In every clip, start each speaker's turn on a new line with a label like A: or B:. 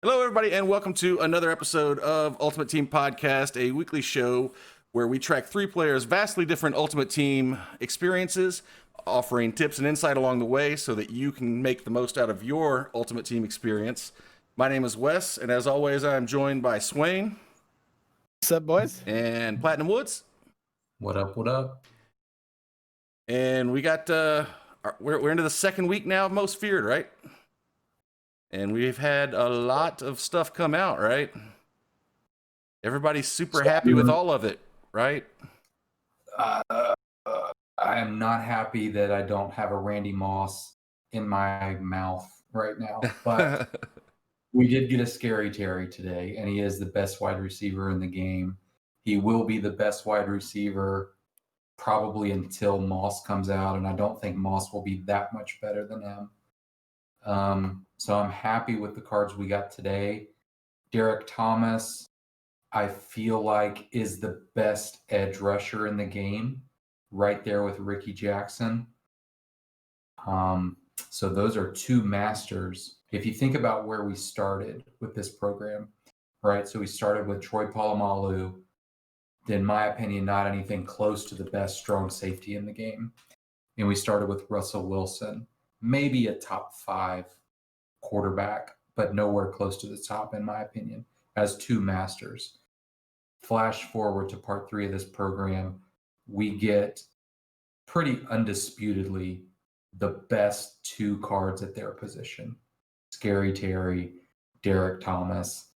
A: Hello, everybody, and welcome to another episode of Ultimate Team Podcast, a weekly show where we track three players' vastly different Ultimate Team experiences, offering tips and insight along the way so that you can make the most out of your Ultimate Team experience. My name is Wes, and as always, I am joined by Swain.
B: What's up, boys?
A: And Platinum Woods.
C: What up, what up?
A: And we got, we're into the second week now of Most Feared, right? And we've had a lot of stuff come out, right? Everybody's super happy with all of it, right?
C: I am not happy that I don't have a Randy Moss in my mouth right now, but we did get a Scary Terry today, and he is the best wide receiver in the game. He will be the best wide receiver probably until Moss comes out, and I don't think Moss will be that much better than him. So I'm happy with the cards we got today. Derek Thomas, I feel like, is the best edge rusher in the game, right there with Ricky Jackson. So those are two masters. If you think about where we started with this program, right? So we started with Troy Polamalu, in my opinion, not anything close to the best strong safety in the game. And we started with Russell Wilson, maybe a top 5 quarterback, but nowhere close to the top, in my opinion, as two masters. Flash forward to part 3 of this program, we get pretty undisputedly the best 2 cards at their position. Scary Terry, Derek Thomas.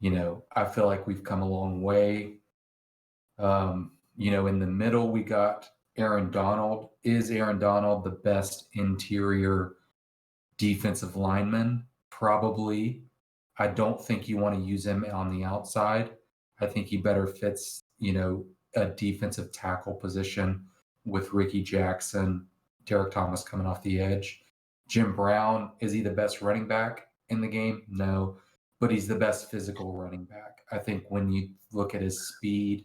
C: You know, I feel like we've come a long way. In the middle, we got Aaron Donald. Is Aaron Donald the best interior defensive lineman? Probably. I don't think you want to use him on the outside. I think he better fits, a defensive tackle position with Ricky Jackson, Derek Thomas coming off the edge. Jim Brown, is he the best running back in the game? No, but he's the best physical running back. I think when you look at his speed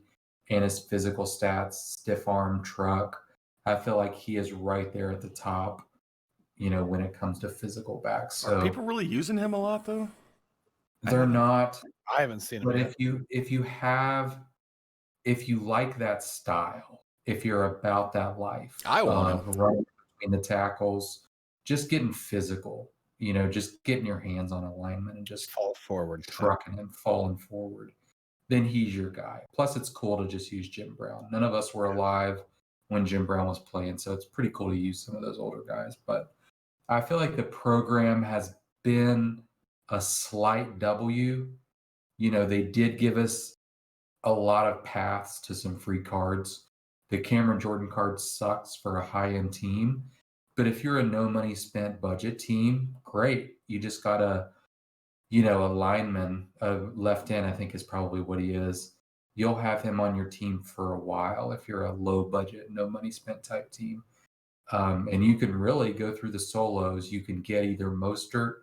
C: and his physical stats, stiff arm, truck, I feel like he is right there at the top, when it comes to physical backs. So
A: are people really using him a lot, though?
C: They're not.
B: I haven't seen him.
C: But
B: yet.
C: if you like that style, if you're about that life,
A: I want him.
C: running between the tackles, just getting physical, just getting your hands on a lineman and just
B: fall forward,
C: trucking him, falling forward, then he's your guy. Plus, it's cool to just use Jim Brown. None of us were alive when Jim Brown was playing, so it's pretty cool to use some of those older guys. But I feel like the program has been a slight W. They did give us a lot of paths to some free cards. The Cameron Jordan card sucks for a high-end team, but if you're a no money spent budget team, great. You just got a lineman, a left end, I think is probably what he is. You'll have him on your team for a while if you're a low budget, no money spent type team. And you can really go through the solos. You can get either Mostert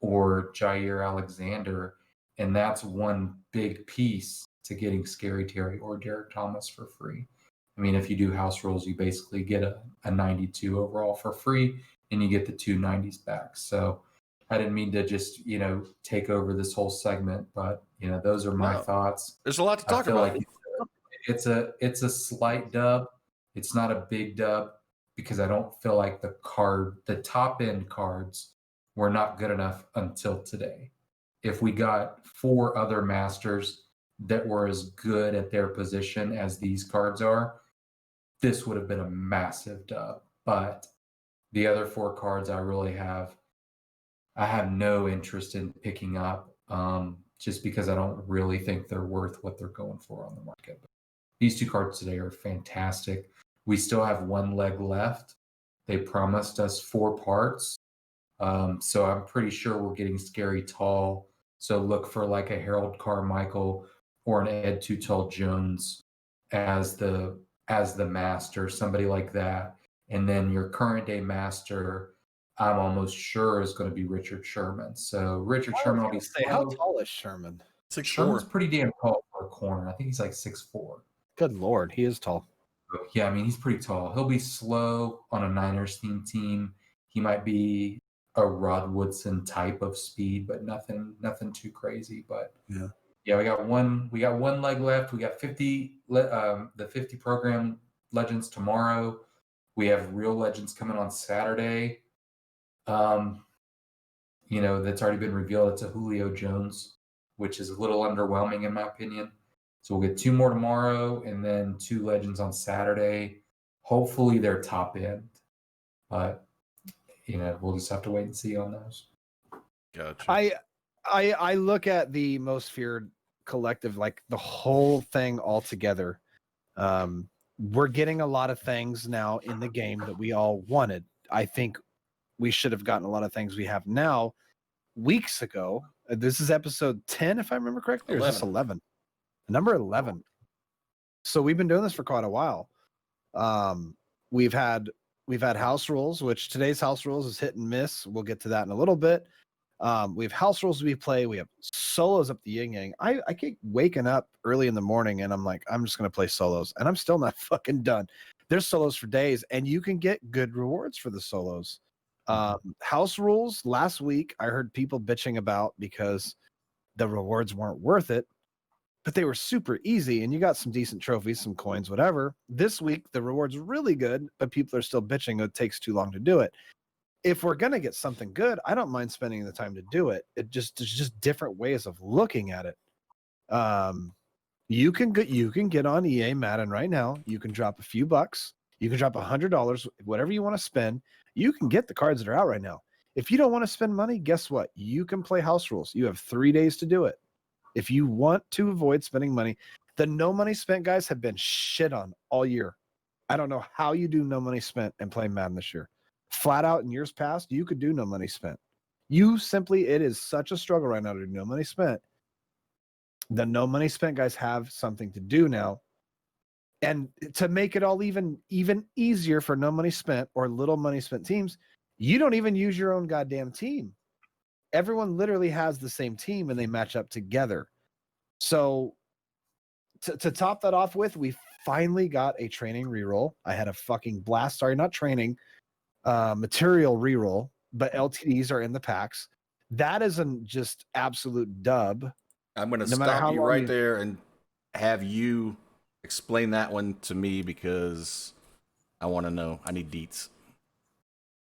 C: or Jair Alexander, and that's one big piece to getting Scary Terry or Derek Thomas for free. I mean, if you do house rules, you basically get a 92 overall for free, and you get the 2 90s back. So I didn't mean to just, take over this whole segment, but, those are my thoughts.
A: There's a lot to talk about.
C: Like it's a slight dub. It's not a big dub because I don't feel like the top end cards were not good enough until today. If we got 4 other masters that were as good at their position as these cards are, this would have been a massive dub. But the other 4 cards I have no interest in picking up, just because I don't really think they're worth what they're going for on the market. But these 2 cards today are fantastic. We still have 1 leg left. They promised us 4 parts. So I'm pretty sure we're getting Scary Tall. So look for like a Harold Carmichael or an Ed Too Tall Jones as the master, somebody like that. And then your current day master, I'm almost sure is going to be Richard Sherman. So Richard Sherman will be
B: how tall is Sherman?
A: 6'4".
C: Sherman's pretty damn tall for a corner. I think he's like 6'4".
B: Good Lord, he is tall.
C: Yeah, I mean, he's pretty tall. He'll be slow on a Niners team. He might be a Rod Woodson type of speed, but nothing too crazy. But
A: yeah,
C: we got one leg left. We got 50 the 50 program legends tomorrow. We have real legends coming on Saturday. That's already been revealed. It's a Julio Jones, which is a little underwhelming in my opinion. So we'll get 2 more tomorrow and then 2 legends on Saturday. Hopefully they're top end. But we'll just have to wait and see on those.
A: gotcha.
B: I look at the Most Feared collective, like the whole thing all together. We're getting a lot of things now in the game that we all wanted. I think we should have gotten a lot of things we have now weeks ago. This is episode 10, if I remember correctly, or is this 11? Number 11. So we've been doing this for quite a while. We've had house rules, which today's house rules is hit and miss. We'll get to that in a little bit. We have house rules we play. We have solos up the yin yang. I keep waking up early in the morning and I'm like, I'm just going to play solos, and I'm still not fucking done. There's solos for days, and you can get good rewards for the solos. House rules last week, I heard people bitching about because the rewards weren't worth it, but they were super easy and you got some decent trophies, some coins, whatever. This week, the rewards are really good, but people are still bitching it takes too long to do it. If we're going to get something good, I don't mind spending the time to do it. There's just different ways of looking at it. You can get on EA Madden right now. You can drop a few bucks. You can drop $100, whatever you want to spend. You can get the cards that are out right now. If you don't want to spend money, guess what? You can play house rules. You have 3 days to do it. If you want to avoid spending money, the no money spent guys have been shit on all year. I don't know how you do no money spent and play Madden this year. Flat out in years past, you could do no money spent. It is such a struggle right now to do no money spent. The no money spent guys have something to do now. And to make it all even easier for no money spent or little money spent teams, you don't even use your own goddamn team. Everyone literally has the same team and they match up together. So to top that off with, we finally got a training reroll. I had a fucking blast. Sorry, not training, material reroll, but LTDs are in the packs. That is an just absolute dub.
A: I'm going to stop you right there and have you explain that one to me because I want to know. I need deets.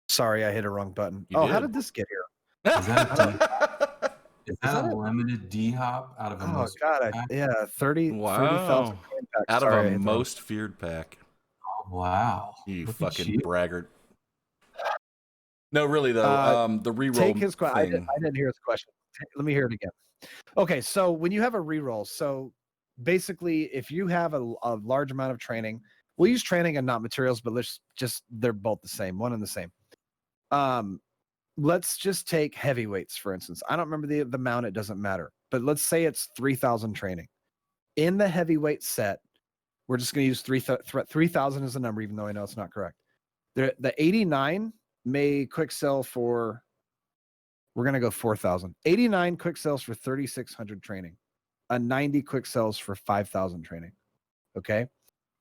B: Sorry, I hit a wrong button. How did this get here?
C: Is that a limited D hop out of a most
B: god, 30,000
A: out of a most feared pack.
C: Oh, wow.
A: You fucking braggart. No, really though. The reroll.
B: Take his question. I didn't hear his question. Let me hear it again. Okay, so when you have a reroll, so basically, if you have a large amount of training, we'll use training and not materials, but they're both the same, one and the same. Let's just take heavyweights, for instance. I don't remember the amount, it doesn't matter. But let's say it's 3,000 training. In the heavyweight set, we're just going to use 3,000 as a number, even though I know it's not correct. The 89 may quick sell for, we're going to go 4,000. 89 quick sells for 3,600 training. A 90 quick sells for 5,000 training. Okay?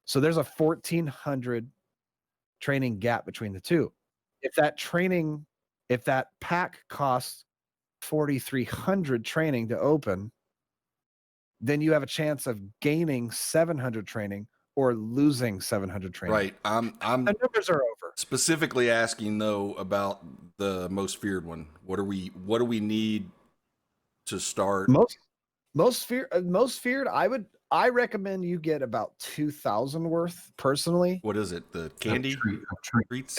B: So there's a 1,400 training gap between the two. If that pack costs 4,300 training to open, then you have a chance of gaining 700 training or losing 700 training.
A: Right. The
B: numbers are over.
A: Specifically asking though about the most feared one. What do we need to start?
B: Most feared. I recommend you get about 2,000 worth personally.
A: What is it? The candy treats?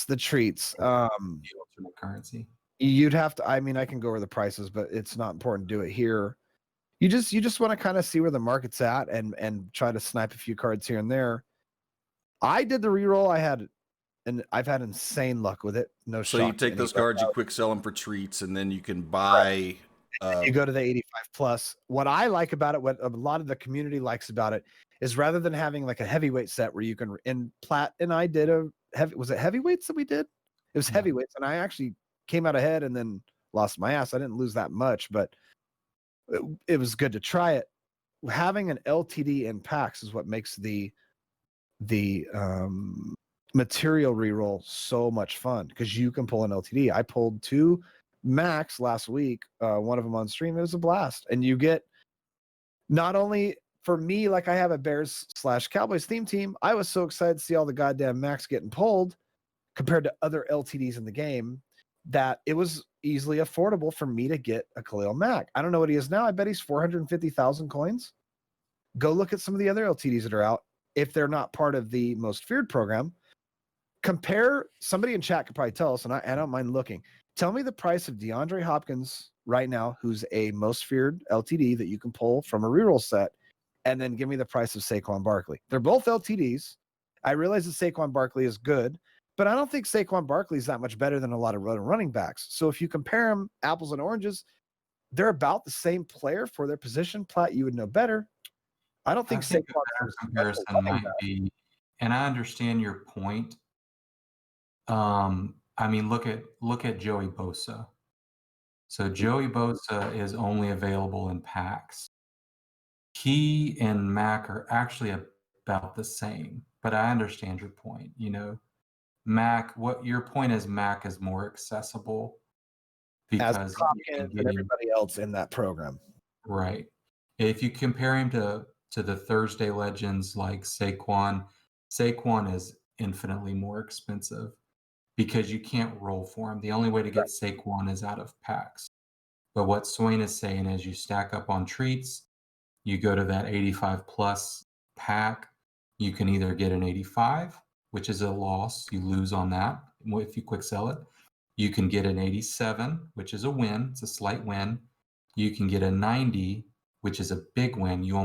B: The treats.
C: The alternate currency.
B: You'd have to. I mean, I can go over the prices, but it's not important to do it here. You just want to kind of see where the market's at and try to snipe a few cards here and there. I did the reroll. I've had insane luck with it. No.
A: So you take those cards, you quick sell them for treats, and then you can buy.
B: You go to the 85 plus. What I like about it, what a lot of the community likes about it, is rather than having like a heavyweight set where you can, and Platt and I did was it heavyweights that we did? It was heavyweights, and I actually came out ahead and then lost my ass. I didn't lose that much, but it was good to try it. Having an LTD in packs is what makes the material reroll so much fun because you can pull an LTD. I pulled 2 Max last week, one of them on stream. It was a blast. And you get not only for me, like I have a Bears/Cowboys theme team, I was so excited to see all the goddamn Max getting pulled compared to other LTDs in the game that it was easily affordable for me to get a Khalil Mack. I don't know what he is now. I bet he's 450,000 coins. Go look at some of the other LTDs that are out. If they're not part of the Most Feared program, compare, somebody in chat could probably tell us, and I don't mind looking. Tell me the price of DeAndre Hopkins right now, who's a Most Feared LTD that you can pull from a reroll set, and then give me the price of Saquon Barkley. They're both LTDs. I realize that Saquon Barkley is good, but I don't think Saquon Barkley is that much better than a lot of running backs. So if you compare them apples and oranges, they're about the same player for their position. Platt, you would know better. I don't think
C: I think
B: Saquon
C: a better comparison might be, and I understand your point. I mean, look at Joey Bosa. So Joey Bosa is only available in packs. He and Mac are actually about the same, but I understand your point. You know, Mac, what your point is, Mac is more accessible
B: as
C: because you can
B: Hopkins
C: get
B: and
C: him
B: everybody else in that program.
C: right. If you compare him to the Thursday legends like Saquon, Saquon is infinitely more expensive because you can't roll for him. The only way to get Saquon is out of packs. But what Swain is saying is you stack up on treats, you go to that 85 plus pack, you can either get an 85, which is a loss, you lose on that if you quick sell it. You can get an 87, which is a win, it's a slight win. You can get a 90, which is a big win. You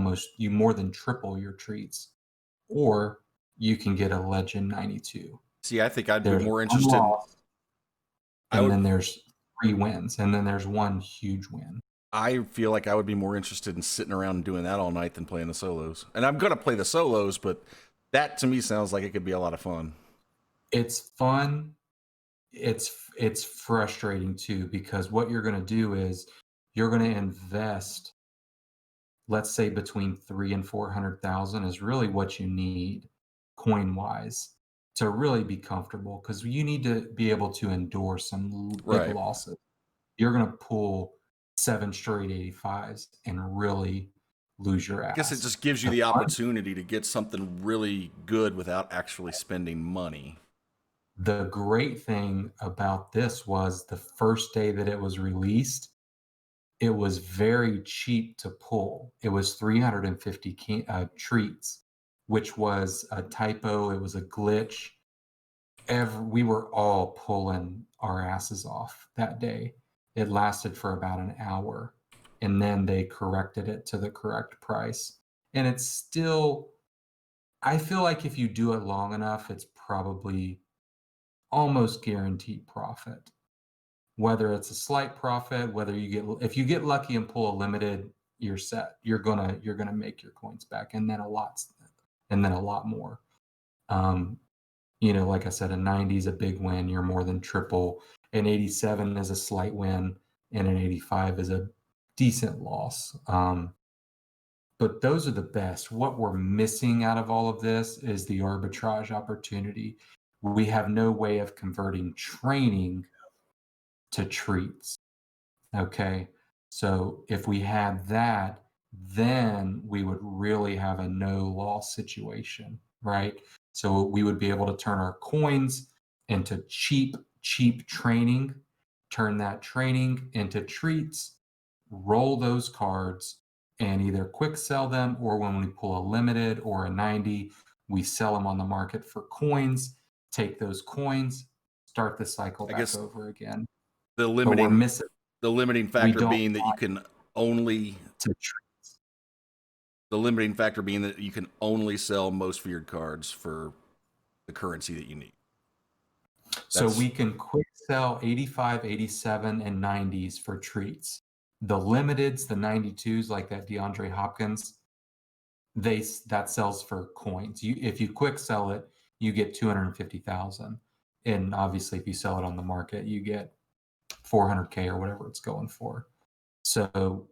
C: more than triple your treats. Or you can get a legend 92.
A: See, I think I'd be
C: There's
A: more
C: one
A: interested.
C: loss,
A: I
C: and
A: would.
C: then there's 3 wins, and then there's one huge win.
A: I feel like I would be more interested in sitting around and doing that all night than playing the solos. And I'm gonna play the solos, but that to me sounds like it could be a lot of fun.
C: It's fun. It's frustrating too, because what you're going to do is you're going to invest, let's say between 300,000 and 400,000 is really what you need coin wise to really be comfortable, because you need to be able to endure some big
A: Right.
C: losses. You're going to pull 7 straight 85s and really lose your ass.
A: I guess it just gives you the opportunity to get something really good without actually spending money.
C: The great thing about this was the first day that it was released, it was very cheap to pull. It was 350 treats, which was a typo. It was a glitch. We were all pulling our asses off that day. It lasted for about an hour, and then they corrected it to the correct price. And it's still, I feel like if you do it long enough, it's probably almost guaranteed profit. Whether it's a slight profit, whether if you get lucky and pull a limited, you're set. You're gonna make your coins back, and then a lot more. You know, like I said, a 90 is a big win. You're more than triple. An 87 is a slight win, and an 85 is a decent loss. But those are the best. What we're missing out of all of this is the arbitrage opportunity. We have no way of converting training to treats. Okay. So if we had that, then we would really have a no loss situation, right? So we would be able to turn our coins into cheap training, turn that training into treats, roll those cards, and either quick sell them, or when we pull a limited or a 90, we sell them on the market for coins, take those coins, start the cycle back over again.
A: The
C: But we're missing
A: limiting factor being that you can only sell most feared cards for the currency that you need.
C: So we can quick sell 85, 87, and 90s for treats. The limiteds, the 92s, like that DeAndre Hopkins, that sells for coins. If you quick sell it, you get 250,000, and obviously if you sell it on the market, you get 400K or whatever it's going for. So,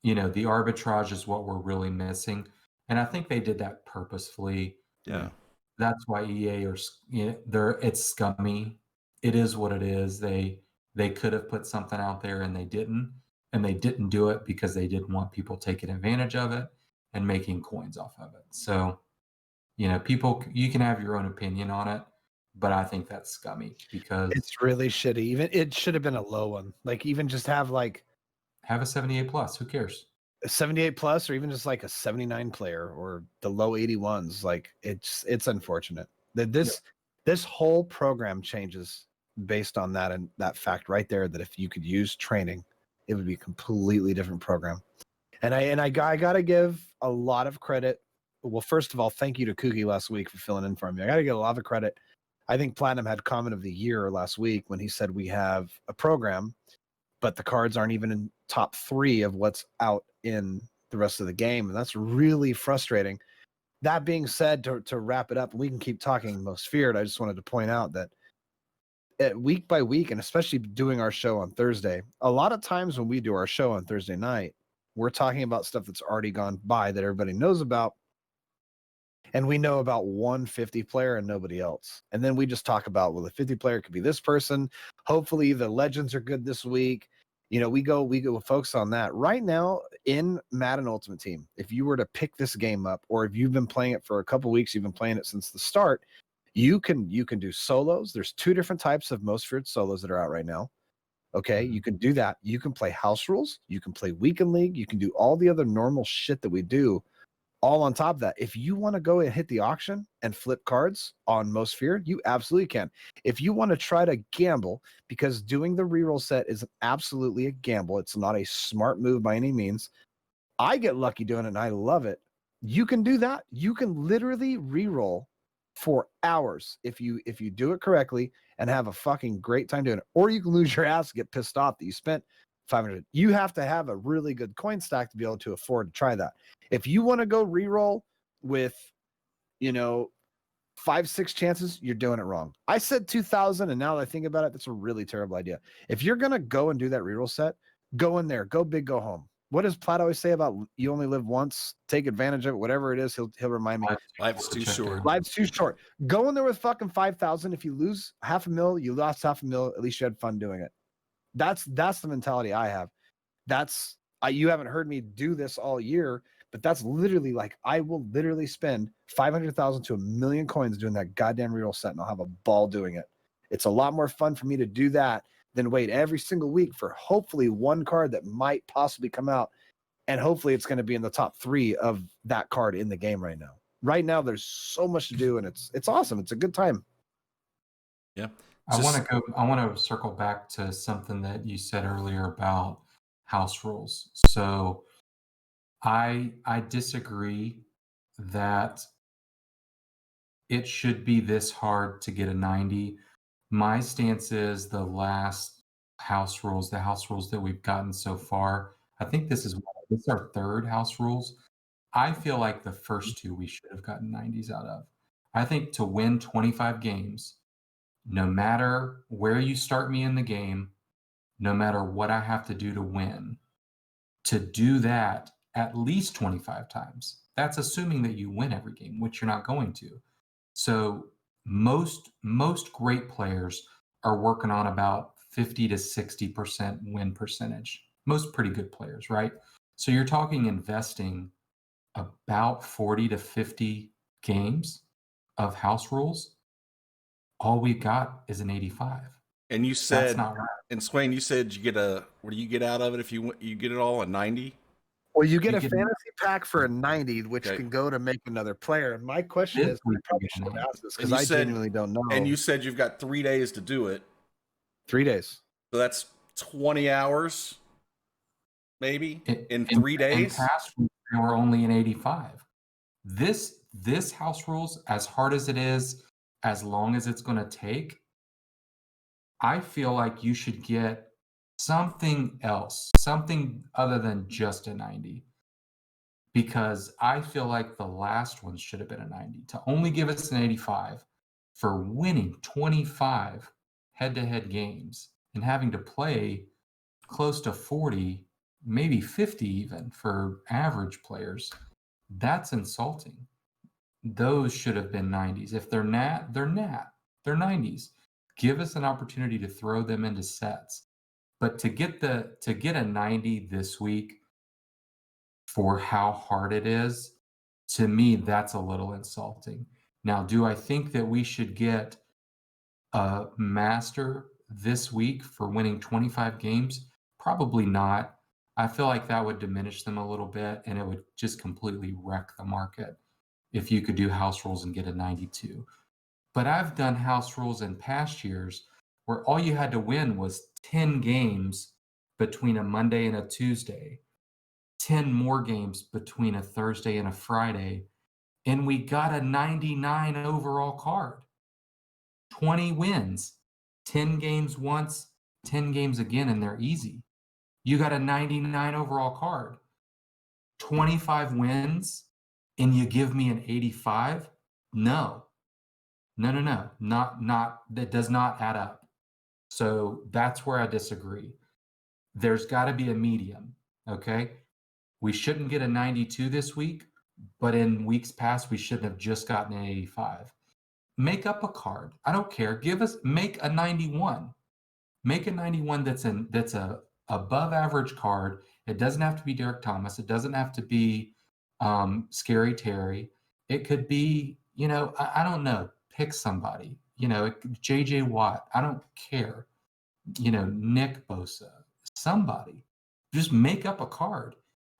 C: you know, the arbitrage is what we're really missing, and I think they did that purposefully.
A: Yeah.
C: That's why EA it's scummy. It is what it is. They could have put something out there and they didn't do it because they didn't want people taking advantage of it and making coins off of it. So, people, you can have your own opinion on it, but I think that's scummy because
B: It's really shitty. Even it should have been a low one. Like even just have like
C: have a 78 plus. Who cares?
B: a 78 plus, or even just like a 79 player, or the low 81s. Like it's unfortunate that this whole program changes based on that, and that fact right there, that if you could use training, it would be a completely different program. And I gotta give a lot of credit. Well, first of all, thank you to Kookie last week for filling in for me. I gotta give a lot of credit. I think Platinum had comment of the year last week when he said we have a program, but the cards aren't even in top 3 of what's out in the rest of the game. And that's really frustrating. That being said, to wrap it up, we can keep talking most feared. I just wanted to point out that week by week, and especially doing our show on Thursday, a lot of times when we do our show on Thursday night, we're talking about stuff that's already gone by that everybody knows about. And we know about one 50 player and nobody else. And then we just talk about, well, the 50 player could be this person. Hopefully the legends are good this week. We go focus on that. Right now in Madden Ultimate Team, if you were to pick this game up, or if you've been playing it for a couple weeks, you've been playing it since the start, you can do solos. There's 2 different types of most feared solos that are out right now. Okay, you can do that. You can play house rules. You can play weekend league. You can do all the other normal shit that we do. All on top of that, if you want to go and hit the auction and flip cards on Most Feared, you absolutely can. If you want to try to gamble, because doing the reroll set is absolutely a gamble, it's not a smart move by any means. I get lucky doing it and I love it. You can do that. You can literally reroll for hours if you do it correctly and have a fucking great time doing it. Or you can lose your ass, get pissed off that you spent 500. You have to have a really good coin stack to be able to afford to try that. If you want to go reroll with, 5-6 chances, you're doing it wrong. I said 2,000, and now that I think about it, that's a really terrible idea. If you're gonna go and do that reroll set, go in there, go big, go home. What does Platt always say about you only live once? Take advantage of it. Whatever it is, he'll remind me.
A: Life's too short.
B: Life's too short. Go in there with fucking 5,000. If you lose $500,000, you lost $500,000. At least you had fun doing it. That's the mentality I have. You haven't heard me do this all year, but that's literally like, I will literally spend 500,000 to 1,000,000 coins doing that goddamn reroll set, and I'll have a ball doing it. It's a lot more fun for me to do that than wait every single week for hopefully one card that might possibly come out, and hopefully it's going to be in the top 3 of that card in the game right now. Right now, there's so much to do, and it's awesome. It's a good time.
A: Yeah.
C: I want to circle back to something that you said earlier about house rules. So I disagree that it should be this hard to get a 90. My stance is the house rules that we've gotten so far. I think this is our 3rd house rules. I feel like the first 2 we should have gotten 90s out of. I think to win 25 games, no matter where you start me in the game, no matter what I have to do to win, to do that at least 25 times. That's assuming that you win every game, which you're not going to. So most great players are working on about 50 to 60% win percentage. Most pretty good players, right? So you're talking investing about 40 to 50 games of house rules. All we got is an 85.
A: And you said,
C: that's not right.
A: And Swain, you said you get what do you get out of it if you get it all a 90?
B: Well, you get a fantasy pack for a 90, which
A: Okay.
B: can go to make another player. And my question is, I probably should have asked this because I genuinely don't know.
A: And you said you've got 3 days to do it.
B: 3 days.
A: So that's 20 hours, maybe, in 3 days?
C: In past weeks, they were only an 85. This house rules, as hard as it is, as long as it's going to take, I feel like you should get something else, something other than just a 90. Because I feel like the last one should have been a 90. To only give us an 85 for winning 25 head-to-head games and having to play close to 40, maybe 50 even for average players, that's insulting. those should have been 90s. If they're not, they're 90s. Give us an opportunity to throw them into sets. But to get a 90 this week for how hard it is, to me, that's a little insulting. Now, do I think that we should get a master this week for winning 25 games? Probably not. I feel like that would diminish them a little bit, and it would just completely wreck the market if you could do house rules and get a 92. But I've done house rules in past years where all you had to win was 10 games between a Monday and a Tuesday, 10 more games between a Thursday and a Friday, and we got a 99 overall card. 20 wins, 10 games once, 10 games again, and they're easy. You got a 99 overall card. 25 wins, and you give me an 85? No. Not that does not add up. So that's where I disagree. There's got to be a medium, okay? We shouldn't get a 92 this week, but in weeks past, we shouldn't have just gotten an 85. Make up a card. I don't care. Make a 91. Make a 91 that's a above average card. It doesn't have to be Derek Thomas. It doesn't have to be Scary Terry. It could be, I don't know. Pick somebody. JJ Watt. I don't care. Nick Bosa. Somebody. Just make up a card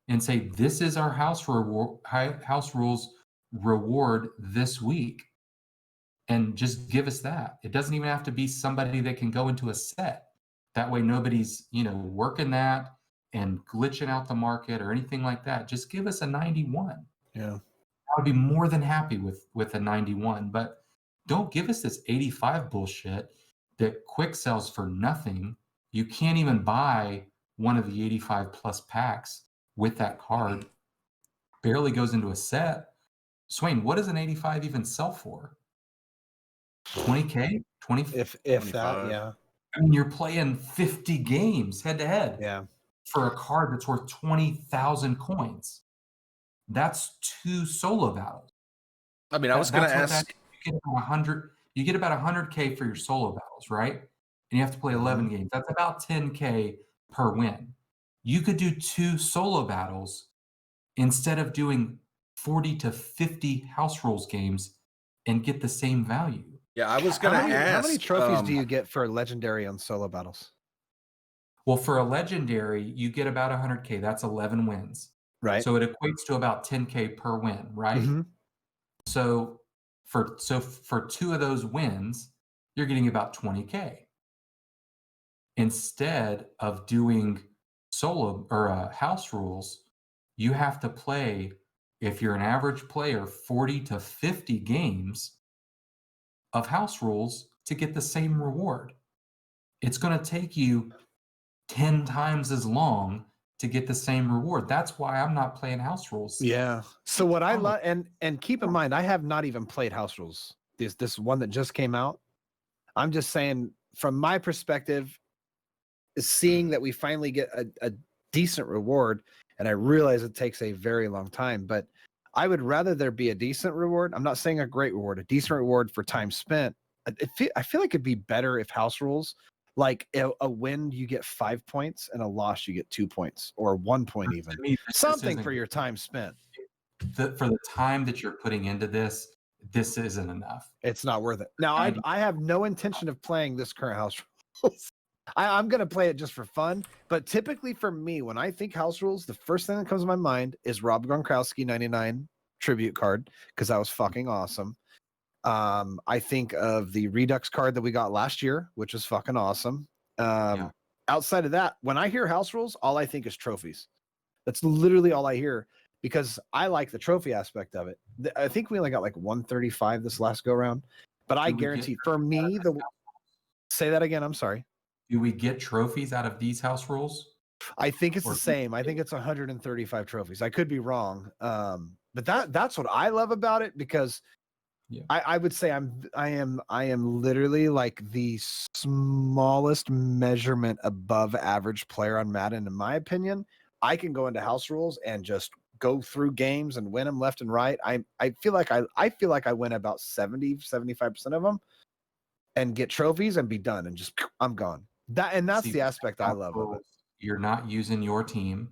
C: and say, this is our house rules reward this week. And just give us that. It doesn't even have to be somebody that can go into a set. That way nobody's, working that and glitching out the market or anything like that. Just give us a 91.
B: Yeah.
C: I would be more than happy with a 91. But don't give us this 85 bullshit that quick sells for nothing. You can't even buy one of the 85 plus packs with that card. Barely goes into a set. Swain, what does an 85 even sell for? 20K? 20?
B: If
A: 25.
B: that, yeah.
C: I mean, you're playing 50 games head to head
B: Yeah.
C: for a card that's worth 20,000 coins. That's 2 solo battles.
A: I mean, I was going to ask.
C: You get about 100K for your solo battles, right? And you have to play 11 games. That's about 10K per win. You could do 2 solo battles instead of doing 40 to 50 house rules games and get the same value.
A: Yeah, I was going to ask.
B: How many trophies do you get for legendary on solo battles?
C: Well, for a legendary, you get about 100K. That's 11 wins.
B: Right.
C: So it equates to about 10K per win, right?
B: Mm-hmm.
C: So for 2 of those wins, you're getting about 20K. Instead of doing solo or house rules, you have to play, if you're an average player, 40 to 50 games of house rules to get the same reward. It's going to take you 10 times as long to get the same reward. That's why I'm not playing house rules.
B: Yeah. So what I love, and keep in mind, I have not even played house rules. This one that just came out. I'm just saying, from my perspective, is seeing that we finally get a decent reward, and I realize it takes a very long time, but I would rather there be a decent reward. I'm not saying a great reward, a decent reward for time spent. I feel like it'd be better if house rules, like a win you get 5 points and a loss you get 2 points or 1 point even.
C: To me,
B: Something for your time spent.
C: For the time that you're putting into this isn't enough.
B: It's not worth it. Now, I have no intention of playing this current house rules. I'm going to play it just for fun. But typically for me, when I think house rules, the first thing that comes to my mind is Rob Gronkowski 99 tribute card, because that was fucking awesome. I think of the Redux card that we got last year, which was fucking awesome. Outside of that, when I hear house rules, all I think is trophies. That's literally all I hear, because I like the trophy aspect of it. I think we only got like 135 this last go round, but I guarantee for me, say that again. I'm sorry.
C: Do we get trophies out of these house rules?
B: I think it's the same. I think it's 135 trophies. I could be wrong. But that's what I love about it, because I would say I am literally like the smallest measurement above average player on Madden, in my opinion. I can go into house rules and just go through games and win them left and right. I feel like I win about 70-75% of them and get trophies and be done and just I'm gone. That's
C: See,
B: the aspect I love of it.
C: You're not using your team,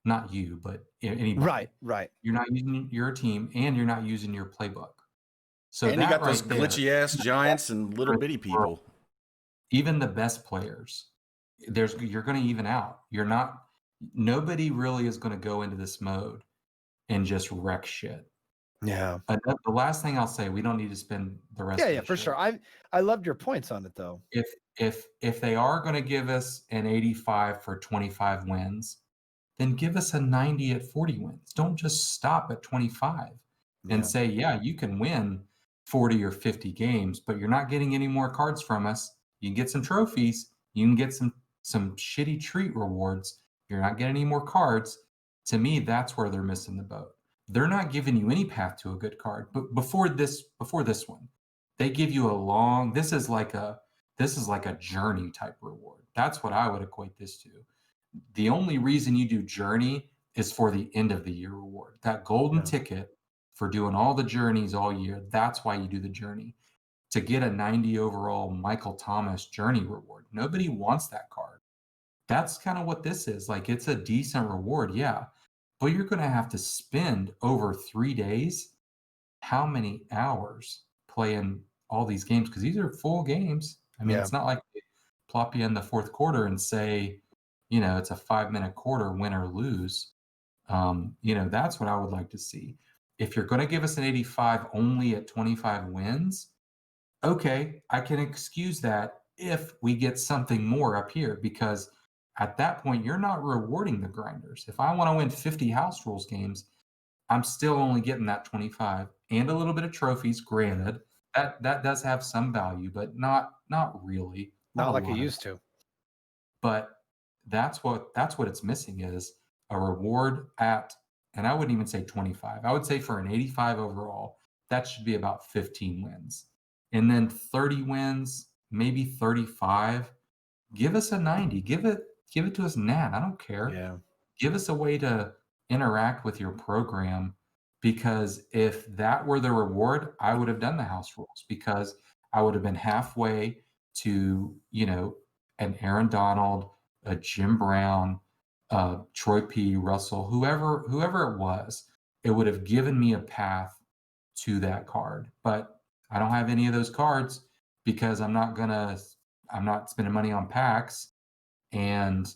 C: not you, but anybody.
B: Right.
C: You're not using your team, and you're not using your playbook. So
A: And
C: that
A: you got those
C: right there,
A: glitchy ass giants and little bitty people.
C: even the best players, you're going to even out. Nobody really is going to go into this mode and just wreck shit.
B: Yeah.
C: The last thing I'll say, we don't need to spend the rest.
B: Yeah, for sure. I loved your points on it though.
C: If they are going to give us an 85 for 25 wins, then give us a 90 at 40 wins. Don't just stop at 25 and say, yeah, you can win 40 or 50 games, but you're not getting any more cards from us. You can get some trophies. You can get some shitty treat rewards. You're not getting any more cards. To me, that's where they're missing the boat. They're not giving you any path to a good card. But before this one, they give you this is like a journey type reward. That's what I would equate this to. The only reason you do journey is for the end of the year reward. That golden ticket for doing all the journeys all year, that's why you do the journey. To get a 90 overall Michael Thomas journey reward. Nobody wants that card. That's kind of what this is. Like, it's a decent reward, yeah. But you're going to have to spend over 3 days how many hours playing all these games? Because these are full games. I mean, it's not like they plop you in the fourth quarter and say, it's a 5-minute quarter, win or lose. That's what I would like to see. If you're going to give us an 85 only at 25 wins, okay, I can excuse that if we get something more up here, because at that point, you're not rewarding the grinders. If I want to win 50 house rules games, I'm still only getting that 25 and a little bit of trophies. Granted, that does have some value, but not really.
B: Not like it used to.
C: But that's what it's missing is a reward at, and I wouldn't even say 25. I would say for an 85 overall, that should be about 15 wins. And then 30 wins, maybe 35. Give us a 90. Give it to us, Nat. I don't care.
B: Yeah.
C: Give us a way to interact with your program, because if that were the reward, I would have done the house rules, because I would have been halfway to, an Aaron Donald, a Jim Brown, Troy P. Russell, whoever it was. It would have given me a path to that card. But I don't have any of those cards because I'm not spending money on packs, and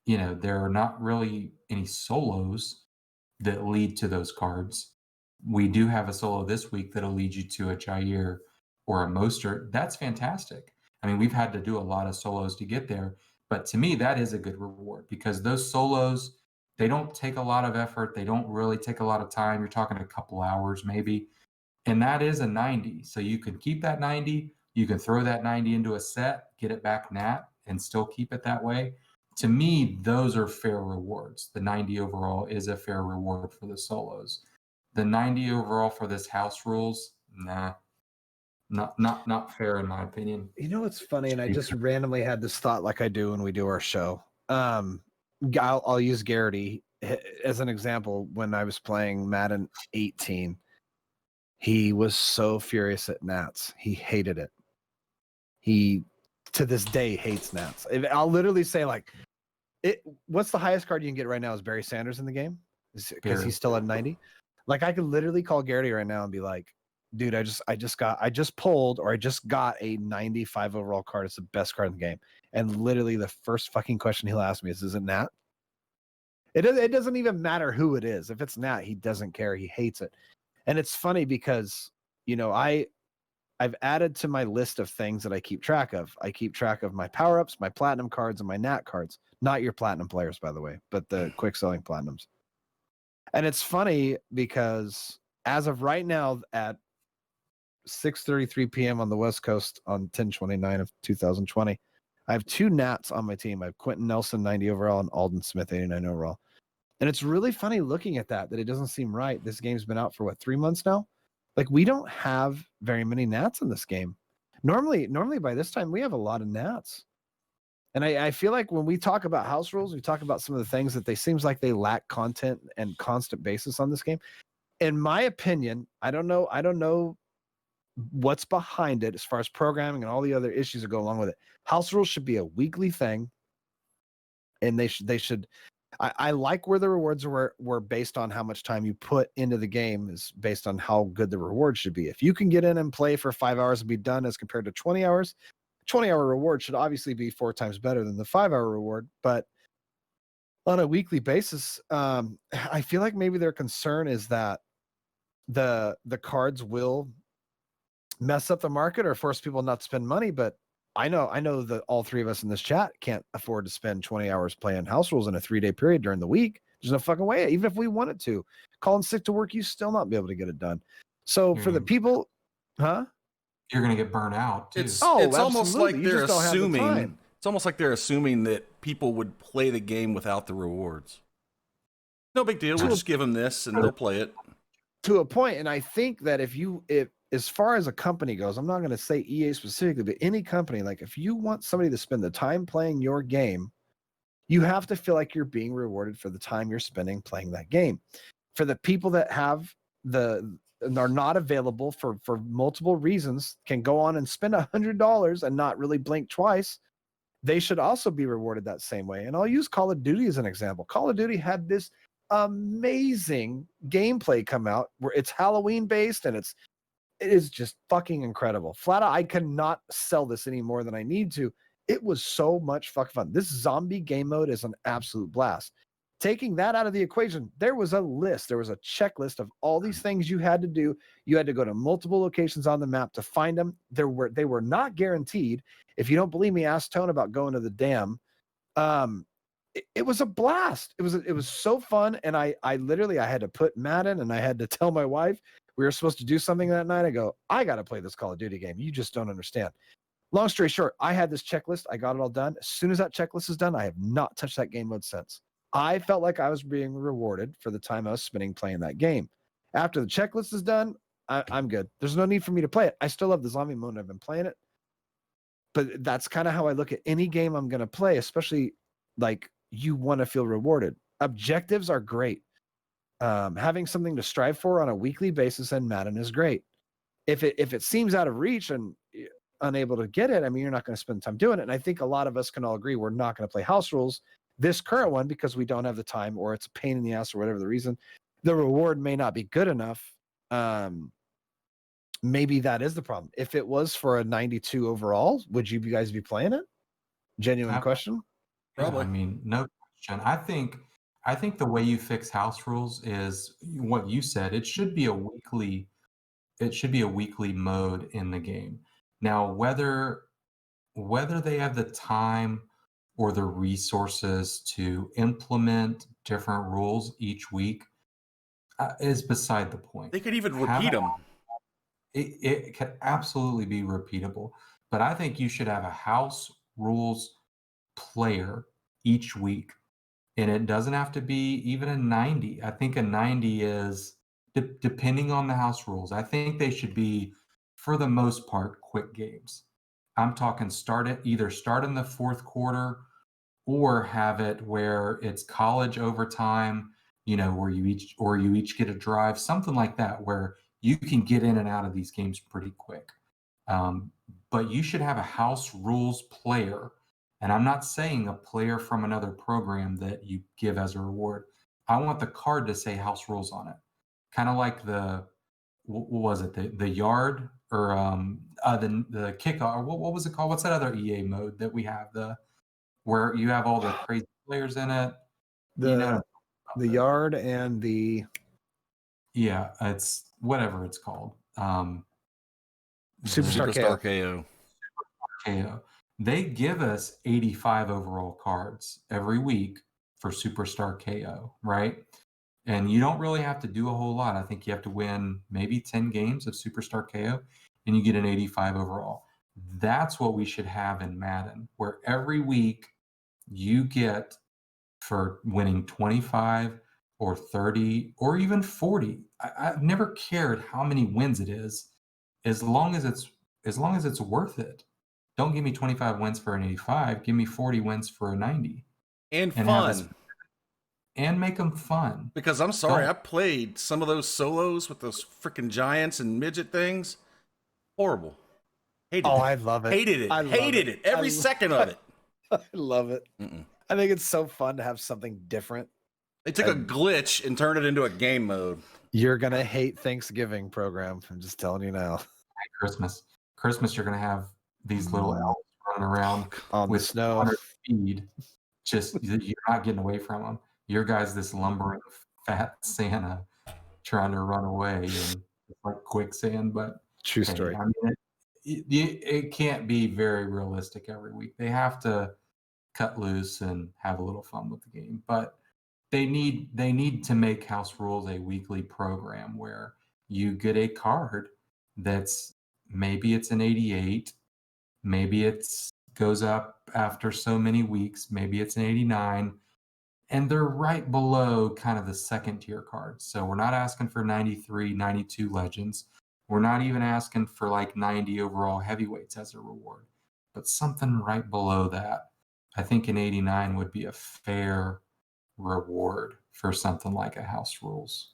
C: there are not really any solos that lead to those cards. We do have a solo this week that'll lead you to a Jair or a Mostert. That's fantastic. I mean, we've had to do a lot of solos to get there, but to me, that is a good reward, because those solos, they don't take a lot of effort. They don't really take a lot of time. You're talking a couple hours maybe, and that is a 90. So you can keep that 90. You can throw that 90 into a set, get it back Nat, and still keep it that way. To me, those are fair rewards. The 90 overall is a fair reward for the solos. The 90 overall for this house rules, nah, not fair in my opinion.
B: It's funny, and I just randomly had this thought, like I do when we do our show. I'll use Garrity as an example. When I was playing Madden 18, he was so furious at Nats. He hated it. He, to this day, hates Nats. I'll literally say, like, what's the highest card you can get right now is Barry Sanders in the game, because he's still at 90. Like, I could literally call Garrity right now and be like, dude, I just got a 95 overall card. It's the best card in the game. And literally the first fucking question he'll ask me is it Nat? It doesn't even matter who it is. If it's Nat, he doesn't care. He hates it. And it's funny because, I've added to my list of things that I keep track of. I keep track of my power-ups, my platinum cards, and my Nat cards. Not your platinum players, by the way, but the quick selling platinums. And it's funny because as of right now at 6:33 p.m. on the West Coast on 10/29 of 2020, I have 2 Nats on my team. I have Quentin Nelson 90 overall and Alden Smith 89 overall. And it's really funny looking at that it doesn't seem right. This game's been out for 3 months now? Like, we don't have very many Nats in this game. Normally by this time we have a lot of Nats. And I feel like when we talk about house rules, we talk about some of the things that they seems like they lack content and constant basis on this game. In my opinion, I don't know what's behind it as far as programming and all the other issues that go along with it. House rules should be a weekly thing, and they should. I like where the rewards were based on how much time you put into the game is based on how good the reward should be. If you can get in and play for 5 hours and be done as compared to 20 hours, 20-hour reward should obviously be 4 times better than the 5-hour reward. But on a weekly basis, I feel like maybe their concern is that the cards will mess up the market or force people not to spend money. But I know that all three of us in this chat can't afford to spend 20 hours playing house rules in a 3-day period during the week. There's no fucking way. Even if we wanted to, calling sick to work, you still not be able to get it done. So for the people, huh?
C: You're going to get burnt out too.
A: It's almost like
B: You
A: they're
B: just don't have the
A: assuming.
B: time.
A: It's almost like they're assuming that people would play the game without the rewards. No big deal. We'll just give them this and they'll play it.
B: To a point, and I think that if as far as a company goes, I'm not going to say EA specifically, but any company, like if you want somebody to spend the time playing your game, you have to feel like you're being rewarded for the time you're spending playing that game. For the people that have are not available for multiple reasons, can go on and spend $100 and not really blink twice, they should also be rewarded that same way. And I'll use Call of Duty as an example. Call of Duty had this amazing gameplay come out where it's Halloween based and it is just fucking incredible. Flat out, I cannot sell this any more than I need to. It was so much fucking fun. This zombie game mode is an absolute blast. Taking that out of the equation, there was a checklist of all these things you had to do. You had to go to multiple locations on the map to find them. They were not guaranteed. If you don't believe me, ask Tone about going to the dam. It was a blast. It was so fun. And I literally had to put Madden and I had to tell my wife we were supposed to do something that night. I go, I got to play this Call of Duty game. You just don't understand. Long story short, I had this checklist. I got it all done. As soon as that checklist is done, I have not touched that game mode since. I felt like I was being rewarded for the time I was spending playing that game. After the checklist is done, I'm good. There's no need for me to play it. I still love the zombie mode. I've been playing it. But that's kind of how I look at any game I'm going to play, especially like you want to feel rewarded. Objectives are great. Having something to strive for on a weekly basis in Madden is great. If it seems out of reach and unable to get it, I mean, you're not going to spend time doing it. And I think a lot of us can all agree we're not going to play house rules this current one because we don't have the time or it's a pain in the ass or whatever the reason. The reward may not be good enough. Maybe that is the problem. If it was for a 92 overall, would you guys be playing it? Genuine question.
A: Probably.
C: I mean, no question. I think the way you fix house rules is what you said. It should be a weekly mode in the game. Now, whether they have the time or the resources to implement different rules each week is beside the point.
A: They could even repeat them.
C: It could absolutely be repeatable, but I think you should have a house rules player each week, and it doesn't have to be even a 90. I think a 90 is depending on the house rules. I think they should be, for the most part, quick games. I'm talking either start in the fourth quarter or have it where it's college overtime, where you each get a drive, something like that, where you can get in and out of these games pretty quick. But you should have a house rules player. And I'm not saying a player from another program that you give as a reward. I want the card to say house rules on it. Kind of like what was it? The yard or the kickoff. What was it called? What's that other EA mode that we have? Where you have all the crazy players in it.
B: The yard and the
C: it's whatever it's called.
B: Superstar KO.
C: KO. They give us 85 overall cards every week for Superstar KO, right? And you don't really have to do a whole lot. I think you have to win maybe 10 games of Superstar KO and you get an 85 overall. That's what we should have in Madden, where every week you get, for winning 25 or 30 or even 40. I've never cared how many wins it is, as long as it's worth it. Don't give me 25 wins for an 85. Give me 40 wins for a 90.
A: And
C: And
A: fun.
C: And make them fun.
A: Because I'm sorry,
C: Don't-
A: I played some of those solos with those freaking giants and midget things. Horrible. Hated
B: Oh,
A: it.
B: I love it.
A: Hated it.
B: I love
A: Hated it. Every second of it.
B: I love it.
A: Mm-mm.
B: I think it's so fun to have something different.
A: They took a glitch and turned it into a game mode.
B: You're gonna hate Thanksgiving program. I'm just telling you now.
C: Christmas, you're gonna have these little elves running around
B: On
C: with
B: the snow.
C: 100 speed. Just you're not getting away from them. Your guy's this lumbering fat Santa trying to run away, and it's like quicksand. But
B: True
C: hey,
B: story.
C: I mean, it can't be very realistic every week. They have to cut loose and have a little fun with the game. But they need to make House Rules a weekly program where you get a card that's maybe it's an 88, maybe it's goes up after so many weeks, maybe it's an 89, and they're right below kind of the second tier cards. So we're not asking for 93, 92 legends. We're not even asking for like 90 overall heavyweights as a reward, but something right below that. I think an 89 would be a fair reward for something like a House Rules.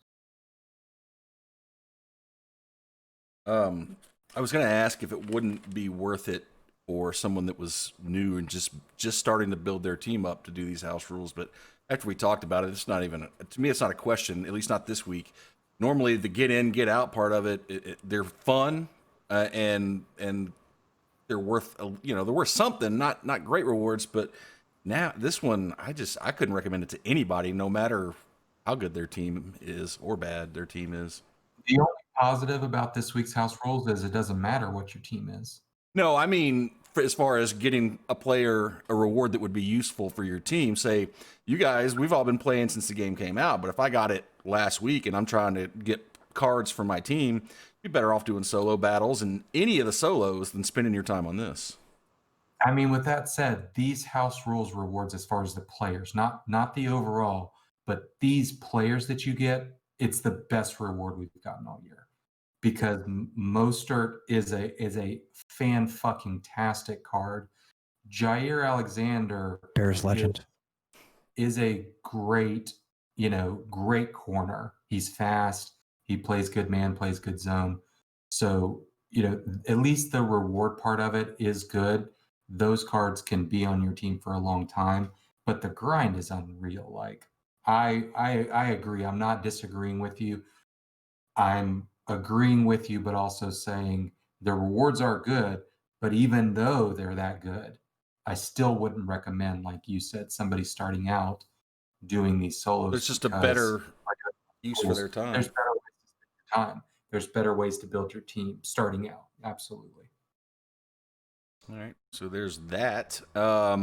A: I was going to ask if it wouldn't be worth it for someone that was new and just starting to build their team up to do these house rules, but after we talked about it, it's not even to me. It's not a question, at least not this week. Normally, the get in, get out part of it, they're fun and they're worth they're worth something. Not great rewards, but now this one, I couldn't recommend it to anybody, no matter how good their team is or bad their team is.
C: The only positive about this week's House Rules is it doesn't matter what your team is.
A: No, I mean, as far as getting a player a reward that would be useful for your team. Say, you guys, we've all been playing since the game came out, but if I got it last week and I'm trying to get cards for my team, you're better off doing solo battles and any of the solos than spending your time on this.
C: I mean, with that said, these House Rules rewards, as far as the players, not the overall, but these players that you get, it's the best reward we've gotten all year. Because Mostert is a fan fucking tastic card. Jair Alexander
B: Bears legend
C: is a great corner. He's fast. He plays good man, plays good zone. So, at least the reward part of it is good. Those cards can be on your team for a long time, but the grind is unreal. Like I agree. I'm not disagreeing with you. I'm agreeing with you, but also saying the rewards are good, but even though they're that good, I still wouldn't recommend, like you said, somebody starting out doing these solos.
A: It's just a better use for their time.
C: There's better ways to spend your time. There's better ways to build your team starting out. Absolutely.
A: All right. So there's that. I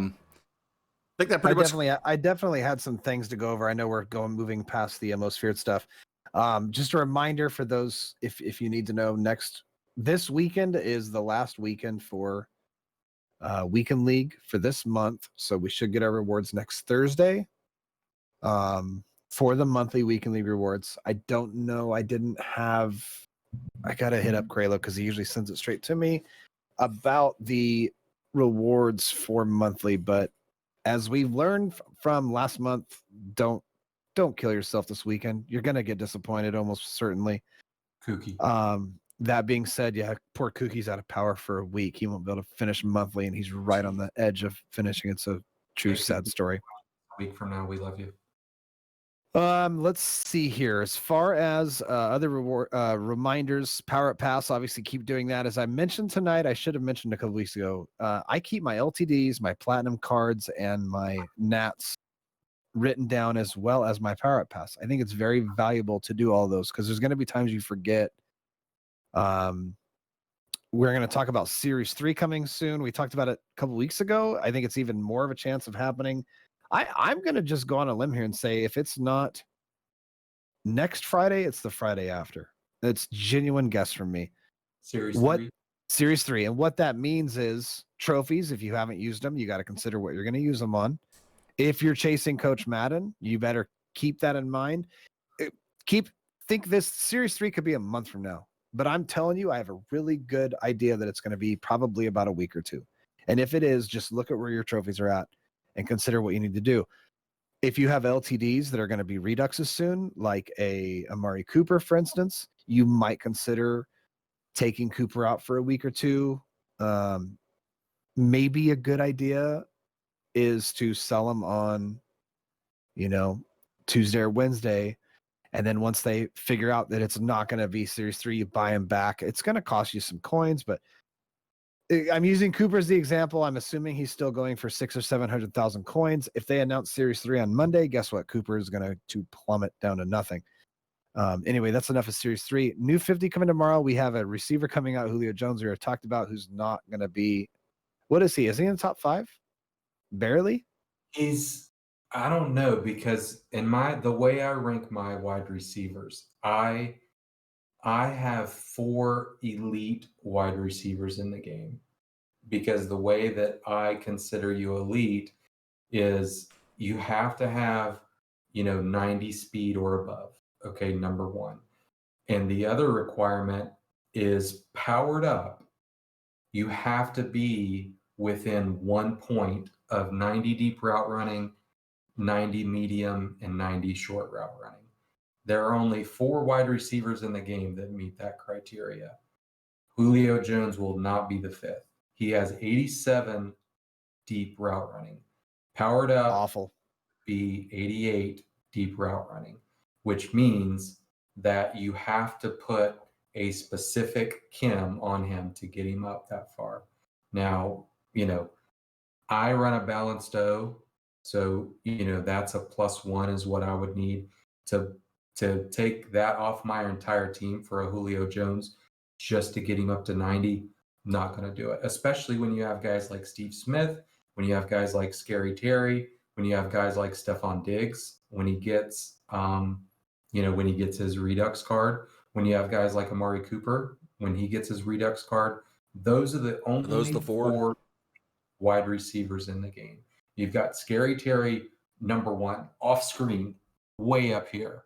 A: think that pretty much.
B: I definitely had some things to go over. I know we're moving past the Atmosphere stuff. Just a reminder for those, if you need to know, this weekend is the last weekend for Weekend League for this month. So we should get our rewards next Thursday for the monthly Weekend League rewards. I don't know. I got to hit up Kralo because he usually sends it straight to me about the rewards for monthly. But as we've learned from last month, don't kill yourself this weekend. You're going to get disappointed almost certainly.
C: Kooky.
B: That being said, yeah, poor Kookie's out of power for a week. He won't be able to finish monthly, and he's right on the edge of finishing. It's a true sad story.
C: A week from now, we love you.
B: Let's see here. As far as other reward reminders, Power Up Pass, obviously keep doing that. As I mentioned tonight, I should have mentioned a couple weeks ago. I keep my LTDs, my platinum cards, and my Nats written down as well as my Power Up Pass. I think it's very valuable to do all those because there's going to be times you forget. We're going to talk about Series 3 coming soon. We talked about it a couple weeks ago. I think it's even more of a chance of happening. I'm going to just go on a limb here and say if it's not next Friday, it's the Friday after. It's genuine guess from me.
C: Series 3.
B: And what that means is trophies. If you haven't used them, you got to consider what you're going to use them on. If you're chasing Coach Madden, you better keep that in mind. Think this Series 3 could be a month from now. But I'm telling you, I have a really good idea that it's going to be probably about a week or two. And if it is, just look at where your trophies are at and consider what you need to do. If you have LTDs that are going to be reduxes soon, like a Amari Cooper, for instance, you might consider taking Cooper out for a week or two. Maybe a good idea is to sell him on, Tuesday or Wednesday. And then once they figure out that it's not going to be Series 3, you buy him back. It's going to cost you some coins, but I'm using Cooper as the example. I'm assuming he's still going for 600,000 or 700,000 coins. If they announce Series 3 on Monday, guess what? Cooper is going to plummet down to nothing. Anyway, that's enough of Series 3. New 50 coming tomorrow. We have a receiver coming out, Julio Jones, we already talked about, who's not going to be. What is he? Is he in the top 5? Barely?
C: I don't know, because the way I rank my wide receivers, I have 4 elite wide receivers in the game, because the way that I consider you elite is you have to have, 90 speed or above. Okay, number 1. And the other requirement is powered up. You have to be within 1 point of 90 deep route running, 90 medium, and 90 short route running. There are only 4 wide receivers in the game that meet that criteria. Julio Jones will not be the 5th. He has 87 deep route running. Powered up,
B: Awful.
C: be 88 deep route running, which means that you have to put a specific chem on him to get him up that far. Now, I run a balanced O, so that's a +1 is what I would need to take that off my entire team for a Julio Jones just to get him up to 90. Not going to do it, especially when you have guys like Steve Smith, when you have guys like Scary Terry, when you have guys like Stephon Diggs, when he gets his Redux card, when you have guys like Amari Cooper, when he gets his Redux card. Those are the only 4 wide receivers in the game. You've got Scary Terry, number 1, off screen, way up here.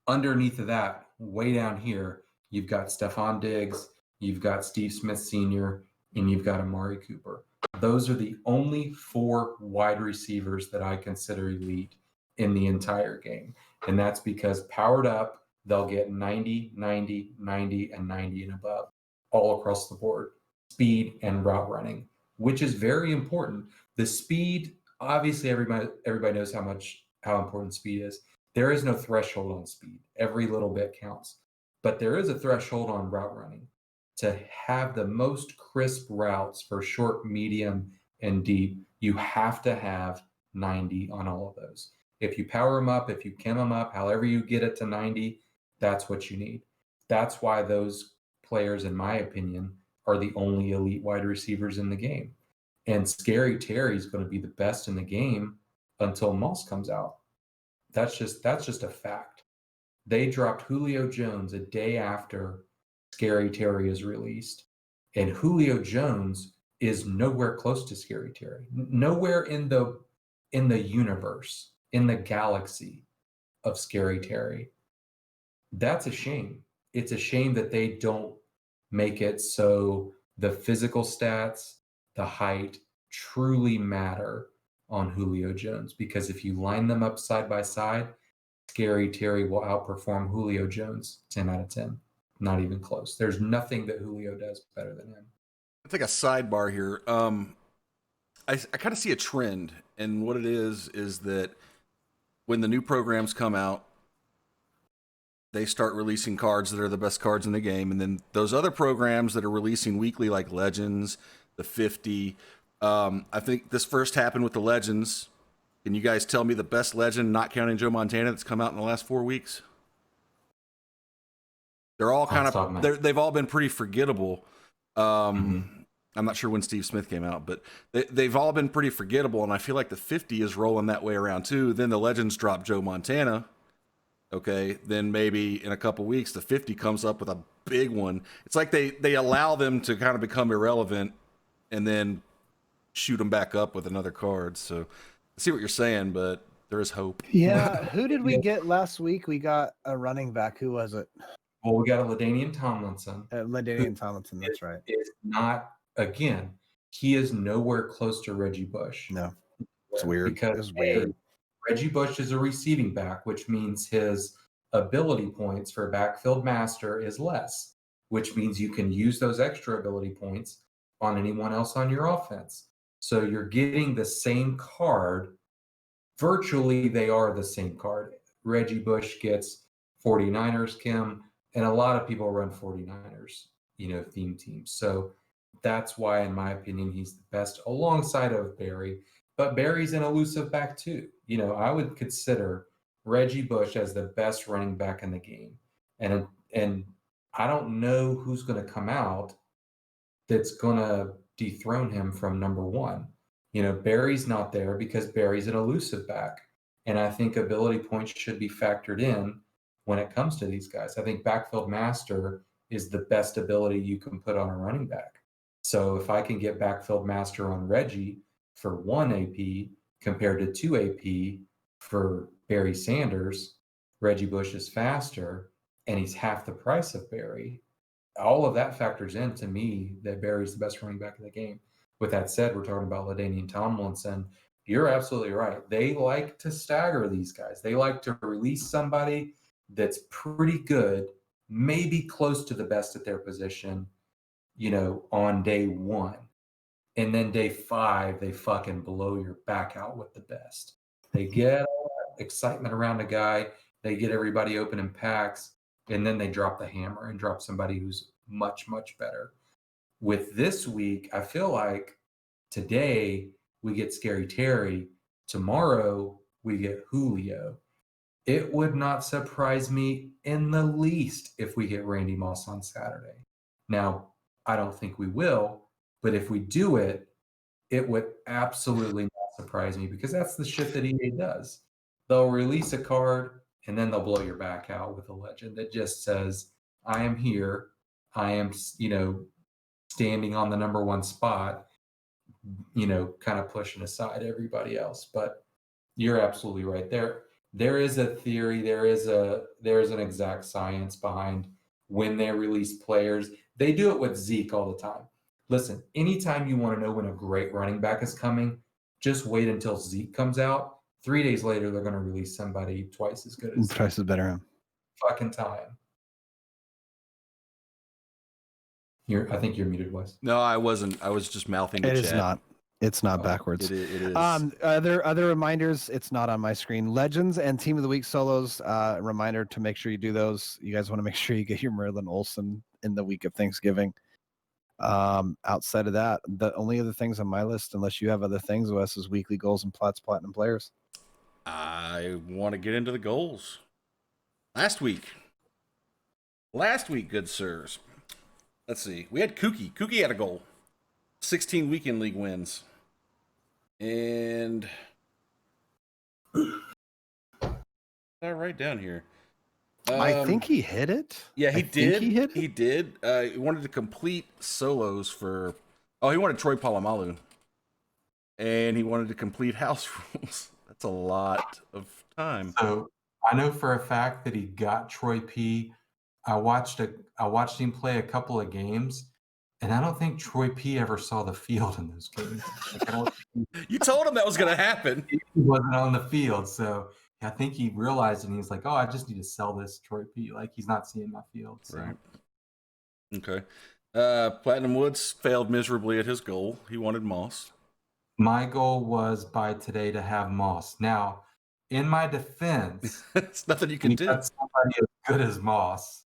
C: Underneath of that, way down here, you've got Stephon Diggs, you've got Steve Smith Sr., and you've got Amari Cooper. Those are the only 4 wide receivers that I consider elite in the entire game. And that's because powered up, they'll get 90, 90, 90, and 90 and above all across the board. Speed and route running, which is very important. The speed, obviously everybody knows how important speed is. There is no threshold on speed. Every little bit counts. But there is a threshold on route running. To have the most crisp routes for short, medium, and deep, you have to have 90 on all of those. If you power them up, if you chem them up, however you get it to 90, that's what you need. That's why those players, in my opinion, are the only elite wide receivers in the game. And Scary Terry is going to be the best in the game until Moss comes out. That's just a fact. They dropped Julio Jones a day after Scary Terry is released, and Julio Jones is nowhere close to Scary Terry. Nowhere in the universe, in the galaxy of Scary Terry. That's a shame. It's a shame that they don't make it so the physical stats, the height truly matter on Julio Jones, because if you line them up side by side, Scary Terry will outperform Julio Jones 10 out of 10. Not even close. There's nothing that Julio does better than him.
A: I think a sidebar here. I kind of see a trend, and what it is that when the new programs come out, they start releasing cards that are the best cards in the game, and then those other programs that are releasing weekly, like Legends, the 50. I think this first happened with the Legends. Can you guys tell me the best Legend, not counting Joe Montana, that's come out in the last 4 weeks? They're all they've all been pretty forgettable. I'm not sure when Steve Smith came out, but they've all been pretty forgettable, and I feel like the 50 is rolling that way around too. Then the Legends drop Joe Montana. Okay, then maybe in a couple weeks, the 50 comes up with a big one. It's like they allow them to kind of become irrelevant and then shoot them back up with another card. So I see what you're saying, but there is hope.
B: Yeah, who did we get last week? We got a running back. Who was it?
C: Well, we got a LaDainian Tomlinson.
B: LaDainian Tomlinson, that's right.
C: It's not, again, he is nowhere close to Reggie Bush.
B: No, it's weird.
C: Because
B: It's weird.
C: Reggie Bush is a receiving back, which means his ability points for backfield master is less, which means you can use those extra ability points on anyone else on your offense. So you're getting the same card. Virtually, they are the same card. Reggie Bush gets 49ers, Kim, and a lot of people run 49ers, theme teams. So that's why, in my opinion, he's the best alongside of Barry. But Barry's an elusive back too. I would consider Reggie Bush as the best running back in the game. And I don't know who's going to come out that's going to dethrone him from number one. Barry's not there because Barry's an elusive back. And I think ability points should be factored in when it comes to these guys. I think backfield master is the best ability you can put on a running back. So if I can get backfield master on Reggie for 1 AP compared to 2 AP for Barry Sanders, Reggie Bush is faster and he's half the price of Barry. All of that factors in to me that Barry's the best running back in the game. With that said, we're talking about LaDainian Tomlinson. You're absolutely right. They like to stagger these guys. They like to release somebody that's pretty good, maybe close to the best at their position, on day one. And then day 5, they fucking blow your back out with the best. They get all that excitement around a guy. They get everybody open in packs. And then they drop the hammer and drop somebody who's much, much better. With this week, I feel like today we get Scary Terry. Tomorrow we get Julio. It would not surprise me in the least if we get Randy Moss on Saturday. Now, I don't think we will, but if we do it, it would absolutely not surprise me because that's the shit that EA does. They'll release a card and then they'll blow your back out with a legend that just says, I am here. I am, standing on the number 1 spot, kind of pushing aside everybody else. But you're absolutely right. There is a theory. There is an exact science behind when they release players. They do it with Zeke all the time. Listen, anytime you want to know when a great running back is coming, just wait until Zeke comes out. 3 days later, they're going to release somebody twice as good as Zeke.
B: Twice as better.
C: Fucking time. I think you're muted, Wes.
A: No, I wasn't. I was just mouthing.
B: It is not. It's not backwards.
A: It is.
B: Other reminders. It's not on my screen. Legends and Team of the Week solos. Reminder to make sure you do those. You guys want to make sure you get your Merlin Olsen in the week of Thanksgiving. Outside of that, the only other things on my list, unless you have other things, Wes, is weekly goals and Platts Platinum players.
A: I want to get into the goals. Last week, good sirs. Let's see. We had Kookie. Kookie had a goal. 16 weekend league wins. And that right down here.
B: I think he hit it.
A: Yeah, he did.
B: He hit it?
A: He did. He wanted to complete solos for. Oh, he wanted Troy Polamalu, and he wanted to complete house rules. That's a lot of time.
C: So I know for a fact that he got Troy P. I watched him play a couple of games, and I don't think Troy P. ever saw the field in those games.
A: You told him that was going to happen.
C: He wasn't on the field, so I think he realized it, and he was like, "Oh, I just need to sell this Troy P. Like he's not seeing my field." So.
A: Right. Okay. Platinum Woods failed miserably at his goal. He wanted Moss.
C: My goal was by today to have Moss. Now, in my defense,
A: it's nothing you can do.
C: Somebody as good as Moss.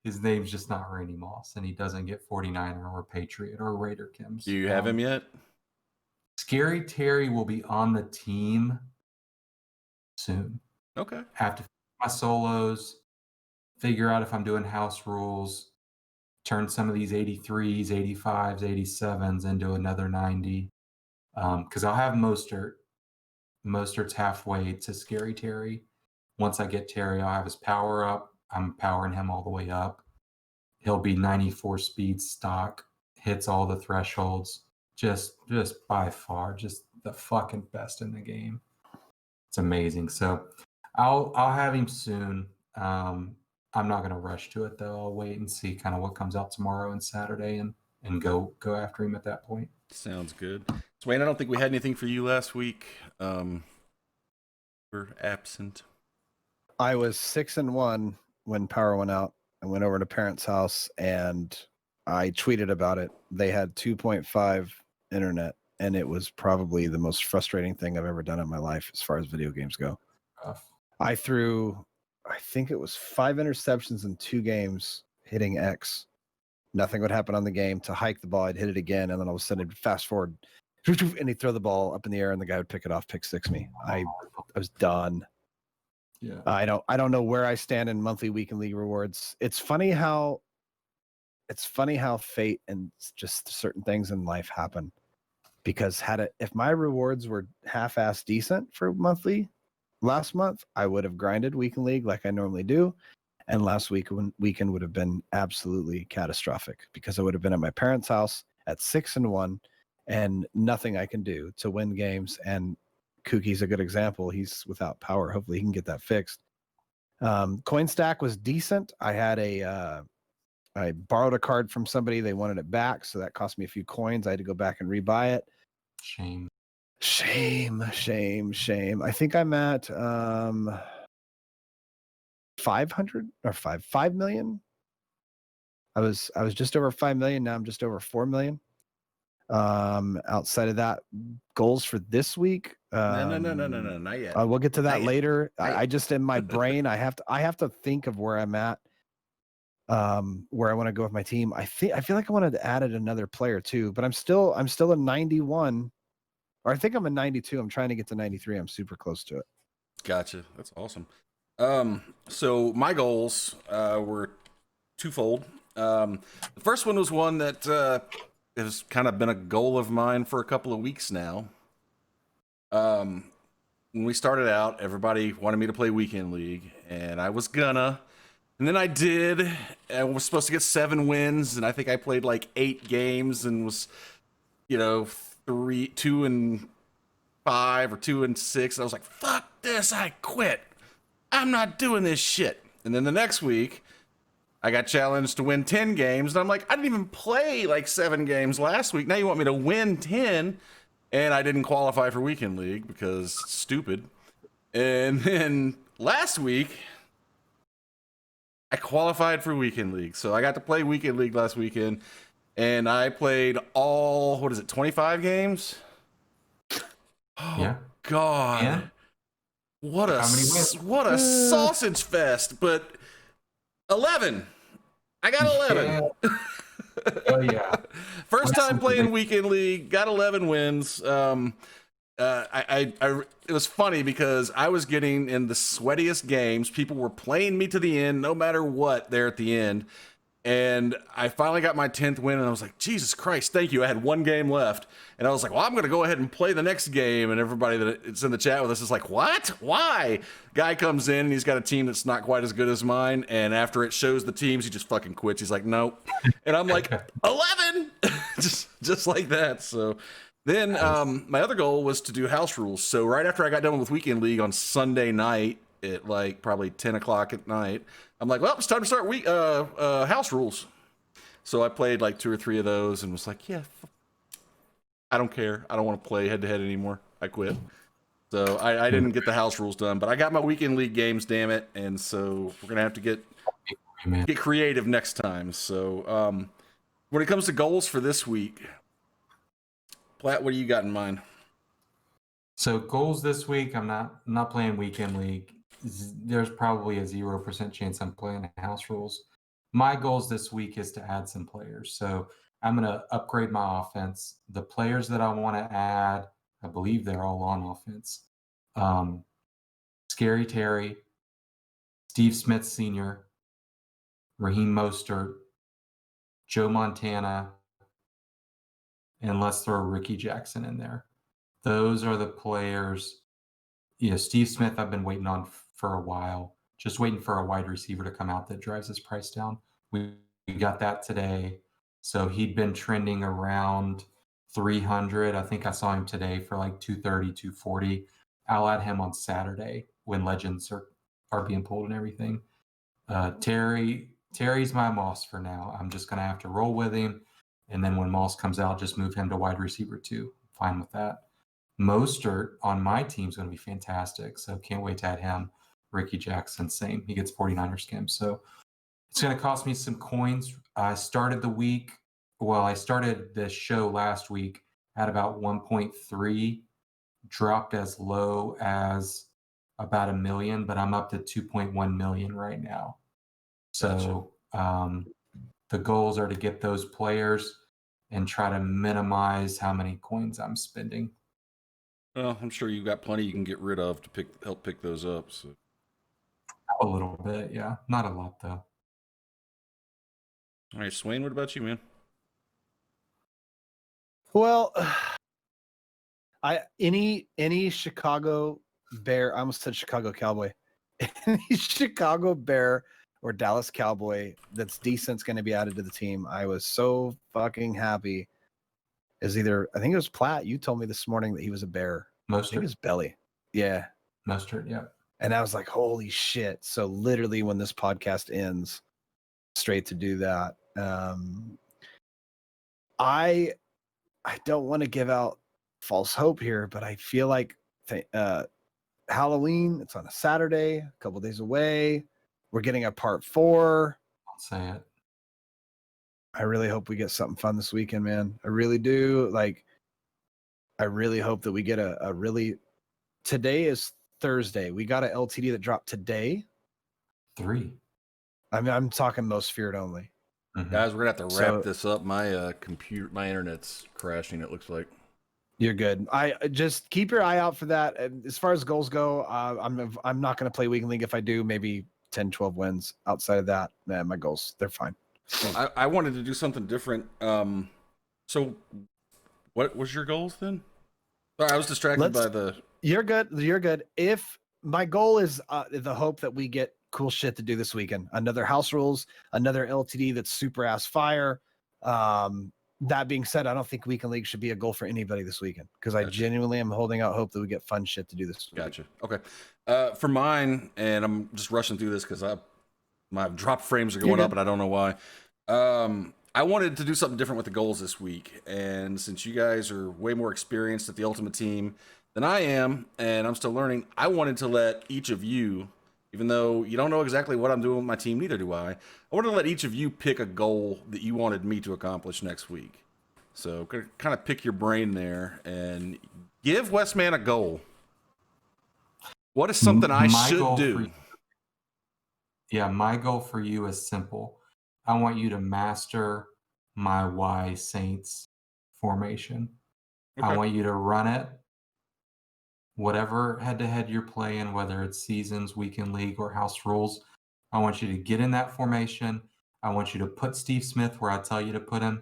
C: His name's just not Randy Moss, and he doesn't get 49er or Patriot or Raider Kims.
A: Do you have him yet?
C: Scary Terry will be on the team soon.
A: Okay.
C: I have to my solos, figure out if I'm doing house rules, turn some of these 83s, 85s, 87s into another 90. Because I'll have Mostert. Mostert's halfway to Scary Terry. Once I get Terry, I'll have his power up. I'm powering him all the way up. He'll be 94 speed stock, hits all the thresholds. Just by far, just the fucking best in the game. It's amazing. So I'll have him soon. I'm not gonna rush to it though. I'll wait and see kind of what comes out tomorrow and Saturday, and and go after him at that point.
A: Sounds good. Swain, I don't think we had anything for you last week. We're absent.
B: I was 6-1 when power went out. I went over to parents' house and I tweeted about it. They had 2.5 internet, and it was probably the most frustrating thing I've ever done in my life as far as video games go. I threw, I think it was 5 interceptions in 2 games hitting X. Nothing would happen on the game. To hike the ball, I'd hit it again, and then all of a sudden, fast forward, and he'd throw the ball up in the air, and the guy would pick it off, pick six me. I was done.
C: Yeah.
B: I don't know where I stand in monthly, week, and league rewards. It's funny how fate and just certain things in life happen. Because if my rewards were half-ass decent for monthly last month, I would have grinded week and league like I normally do. And last weekend would have been absolutely catastrophic because I would have been at my parents' house at 6-1 and nothing I can do to win games. And Kookie's a good example. He's without power. Hopefully he can get that fixed. Coin stack was decent. I borrowed a card from somebody. They wanted it back. So that cost me a few coins. I had to go back and rebuy it.
C: Shame.
B: I think I'm at 500 or 5 million. I was just over 5 million. Now I'm just over 4 million. Outside of that, goals for this week.
A: No, not yet.
B: We'll get to that later.
A: Not yet.
B: I just in my brain, I have to think of where I'm at. Where I want to go with my team. I feel like I wanted to add another player too, but I'm still a 91, or I think I'm a 92. I'm trying to get to 93. I'm super close to it.
A: Gotcha. That's awesome. So my goals were twofold. The first one was one that has kind of been a goal of mine for a couple of weeks now. When we started out, everybody wanted me to play Weekend League, and I was gonna. And then I did. I was supposed to get 7 wins, and I think I played like 8 games and was, 2-5 or 2-6. I was like, fuck this, I quit. I'm not doing this shit. And then the next week, I got challenged to win 10 games, and I'm like, I didn't even play like 7 games last week. Now you want me to win 10? And I didn't qualify for Weekend League because it's stupid. And then last week, I qualified for Weekend League. So I got to play Weekend League last weekend, and I played all, 25 games? Oh,
C: yeah.
A: God.
C: Yeah.
A: What a sausage fest. But 11. I got 11.
C: Yeah. Oh, yeah.
A: First time playing Weekend League, got 11 wins. It was funny because I was getting in the sweatiest games. People were playing me to the end, no matter what, there at the end. And I finally got my 10th win, and I was like, Jesus Christ, thank you. I had 1 game left. And I was like, well, I'm going to go ahead and play the next game. And everybody that's in the chat with us is like, what? Why? Guy comes in, and he's got a team that's not quite as good as mine. And after it shows the teams, he just fucking quits. He's like, nope. And I'm like, 11! just like that. So then my other goal was to do house rules. So right after I got done with Weekend League on Sunday night at like probably 10 o'clock at night, I'm like, well, it's time to start house rules. So I played like 2 or 3 of those and was like, yeah, I don't care. I don't want to play head-to-head anymore. I quit. So I didn't get the house rules done, but I got my Weekend League games, damn it. And so we're going to have to get creative next time. So when it comes to goals for this week, Platt, what do you got in mind?
C: So goals this week, I'm not playing Weekend League. There's probably a 0% chance I'm playing house rules. My goals this week is to add some players. So I'm going to upgrade my offense. The players that I want to add, I believe they're all on offense. Scary Terry, Steve Smith Sr., Raheem Mostert, Joe Montana, and let's throw Ricky Jackson in there. Those are the players. Steve Smith I've been waiting on for a while, just waiting for a wide receiver to come out that drives his price down. We got that today. So he'd been trending around 300. I think I saw him today for like 230, 240. I'll add him on Saturday when legends are being pulled and everything. Terry's my moss for now. I'm just going to have to roll with him And then when Moss comes out, just move him to wide receiver 2. Fine with that. Mostert on my team is going to be fantastic. So can't wait to add him. Ricky Jackson, same. He gets 49er skim. So it's going to cost me some coins. I started the show last week at about 1.3, dropped as low as about $1 million, but I'm up to 2.1 million right now. So the goals are to get those players and try to minimize how many coins I'm spending.
A: Well, I'm sure you've got plenty you can get rid of to help pick those up. So.
C: A little bit, yeah. Not a lot, though.
A: All right, Swain, what about you, man?
B: Well, any Chicago Bear, I almost said Chicago Cowboy. Any Chicago Bear or Dallas Cowboy that's decent's going to be added to the team. I was so fucking happy. I think it was Platt. You told me this morning that he was a Bear. I think it was Belly. Yeah.
C: Mustard, yeah.
B: And I was like, holy shit. So literally when this podcast ends, straight to do that. I don't want to give out false hope here, but I feel like Halloween, it's on a Saturday, a couple days away. We're getting a part 4.
C: I'll say it.
B: I really hope we get something fun this weekend, man. I really do. Like, I really hope that we get a really. Today is Thursday. We got an LTD that dropped today.
C: 3.
B: I mean, I'm talking most feared only.
C: Mm-hmm.
A: Guys, we're gonna have to wrap this up. My my internet's crashing. It looks like.
B: You're good. I just keep your eye out for that. As far as goals go, I'm not going to play weekend league. If I do, maybe 10, 12 wins. Outside of that, my goals, they're fine.
A: I wanted to do something different. So what was your goals then? Sorry, I was distracted by the.
B: You're good. You're good. If my goal is the hope that we get cool shit to do this weekend, another house rules, another LTD that's super ass fire. That being said, I don't think weekend league should be a goal for anybody this weekend because I genuinely am holding out hope that we get fun shit to do this weekend.
A: Gotcha. Okay. For mine, and I'm just rushing through this because my drop frames are going up and I don't know why. I wanted to do something different with the goals this week. And since you guys are way more experienced at the Ultimate Team than I am, and I'm still learning, I wanted to let each of you, even though you don't know exactly what I'm doing with my team, neither do I wanted to let each of you pick a goal that you wanted me to accomplish next week. So kind of pick your brain there and give Westman a goal. What is something I should do?
C: My goal for you is simple. I want you to master my Y Saints formation. Okay. I want you to run it. Whatever head-to-head you're playing, whether it's seasons, weekend league, or house rules, I want you to get in that formation. I want you to put Steve Smith where I tell you to put him,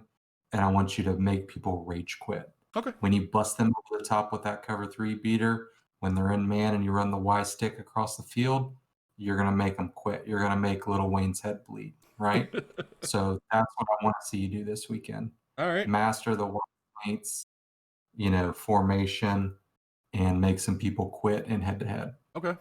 C: and I want you to make people rage quit.
A: Okay.
C: When you bust them over the top with that cover 3 beater, when they're in man and you run the Y stick across the field, you're going to make them quit. You're going to make Little Wayne's head bleed, right? So that's what I want to see you do this weekend.
A: All right.
C: Master the Y Saints, formation, and make some people quit in head-to-head.
A: Okay.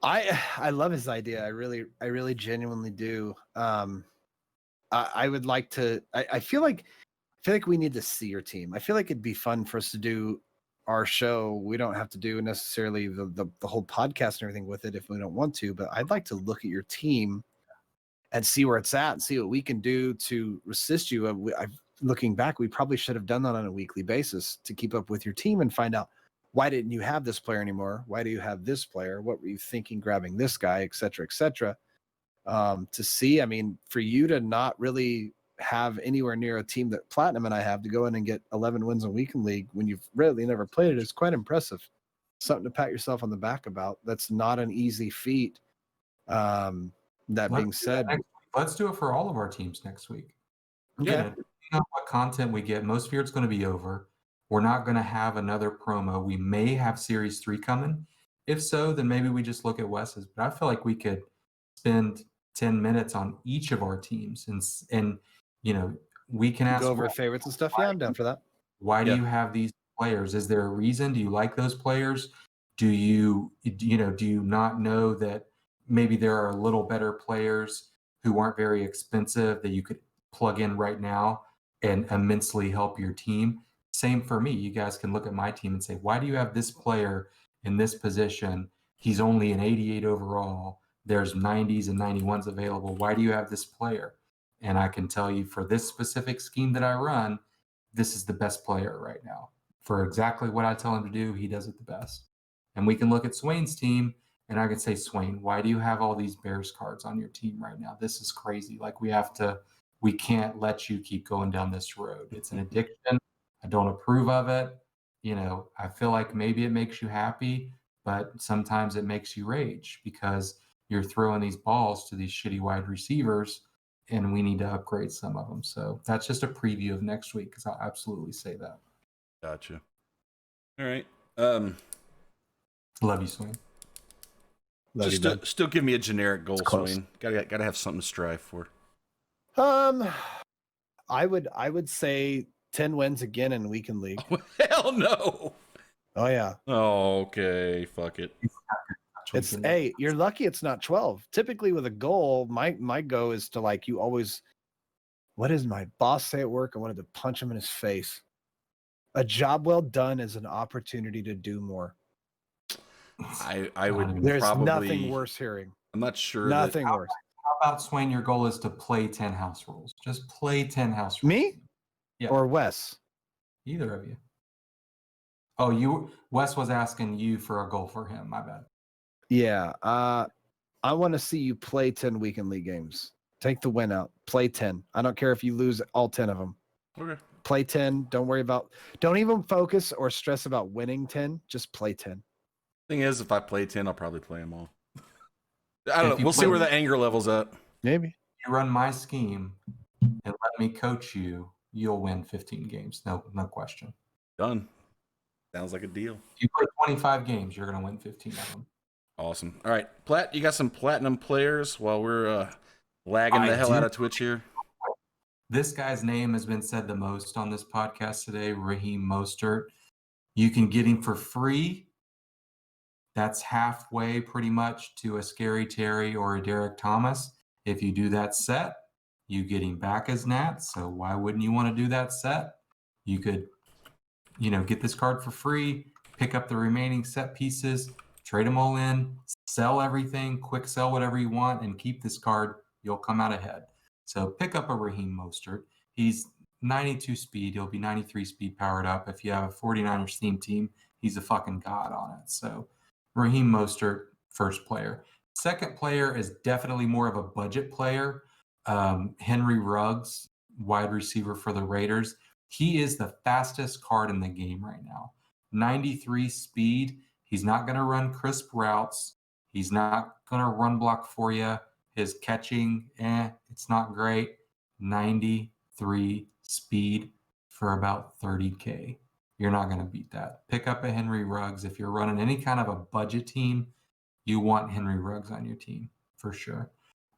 B: I love his idea. I really genuinely do. I would like to. I feel like we need to see your team. I feel like it'd be fun for us to do our show. We don't have to do necessarily the whole podcast and everything with it if we don't want to. But I'd like to look at your team and see where it's at and see what we can do to assist you. Looking back, we probably should have done that on a weekly basis to keep up with your team and find out why didn't you have this player anymore? Why do you have this player? What were you thinking grabbing this guy, et cetera, et cetera. To see, I mean, for you to not really have anywhere near a team that Platinum and I have to go in and get 11 wins in weekend league when you've really never played it is quite impressive. Something to pat yourself on the back about. That's not an easy feat. Being said,
C: let's do it for all of our teams next week.
B: Okay.
C: Depending on what content we get, most Feared's going to be over. We're not going to have another promo. We may have Series 3 coming. If so, then maybe we just look at Wes's. But I feel like we could spend 10 minutes on each of our teams and we can ask
B: go over favorites and stuff. Yeah, I'm down for that.
C: Why do you have these players? Is there a reason? Do you like those players? Do you not know that maybe there are a little better players who aren't very expensive that you could plug in right now and immensely help your team. Same for me. You guys can look at my team and say, why do you have this player in this position? He's only an 88 overall. There's 90s and 91s available. Why do you have this player? And I can tell you for this specific scheme that I run, this is the best player right now. For exactly what I tell him to do, he does it the best. And we can look at Swain's team and I can say, Swain, why do you have all these Bears cards on your team right now? This is crazy. Like we can't let you keep going down this road. It's an addiction. I don't approve of it. I feel like maybe it makes you happy, but sometimes it makes you rage because you're throwing these balls to these shitty wide receivers and we need to upgrade some of them. So that's just a preview of next week because I'll absolutely say that.
A: Gotcha. All right.
C: Love you, Swain.
A: Still give me a generic goal, Swain. Gotta have something to strive for.
B: I would say 10 wins again in weekend league.
A: Hell no.
B: Oh yeah.
A: Oh, okay. Fuck it.
B: Hey, you're lucky it's not 12. Typically with a goal, my go is to like you always. What does my boss say at work? I wanted to punch him in his face. A job well done is an opportunity to do more.
A: I would.
B: There's
A: probably,
B: nothing worse hearing.
A: I'm not sure.
B: Nothing worse.
C: How about, Swain, your goal is to play 10 house rules? Just play 10 house rules.
B: Me?
C: Yeah.
B: Or Wes?
C: Either of you. Oh, Wes was asking you for a goal for him. My bad.
B: Yeah. I want to see you play 10 weekend league games. Take the win out. Play 10. I don't care if you lose all 10 of them.
A: Okay.
B: Play 10. Don't even focus or stress about winning 10. Just play 10.
A: Thing is, if I play 10, I'll probably play them all. I don't know. We'll see where the anger level's at.
B: Maybe.
C: You run my scheme and let me coach you, you'll win 15 games. No question.
A: Done. Sounds like a deal.
C: If you play 25 games, you're going to win 15 of them.
A: Awesome. All right, Platt, you got some platinum players while we're lagging the hell out of Twitch here?
C: This guy's name has been said the most on this podcast today, Raheem Mostert. You can get him for free. That's halfway pretty much to a Scary Terry or a Derek Thomas. If you do that set, you get him back as Nat. So why wouldn't you want to do that set? You could, get this card for free, pick up the remaining set pieces, trade them all in, sell everything, quick sell whatever you want, and keep this card. You'll come out ahead. So pick up a Raheem Mostert. He's 92 speed. He'll be 93 speed powered up. If you have a 49ers theme team, he's a fucking god on it. So Raheem Mostert, first player. Second player is definitely more of a budget player. Henry Ruggs, wide receiver for the Raiders. He is the fastest card in the game right now. 93 speed. He's not going to run crisp routes. He's not going to run block for you. His catching, it's not great. 93 speed for about 30K. You're not going to beat that. Pick up a Henry Ruggs. If you're running any kind of a budget team, you want Henry Ruggs on your team for sure.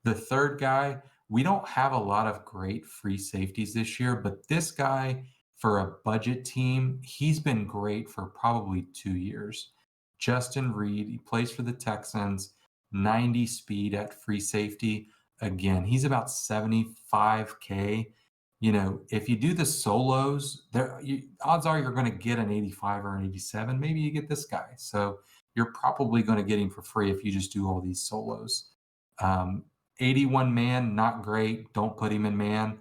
C: The third guy, we don't have a lot of great free safeties this year, but this guy for a budget team, he's been great for probably 2 years. Justin Reed, he plays for the Texans, 90 speed at free safety. Again, he's about 75K. If you do the solos, odds are you're going to get an 85 or an 87. Maybe you get this guy. So you're probably going to get him for free if you just do all these solos. 81 man, not great. Don't put him in man.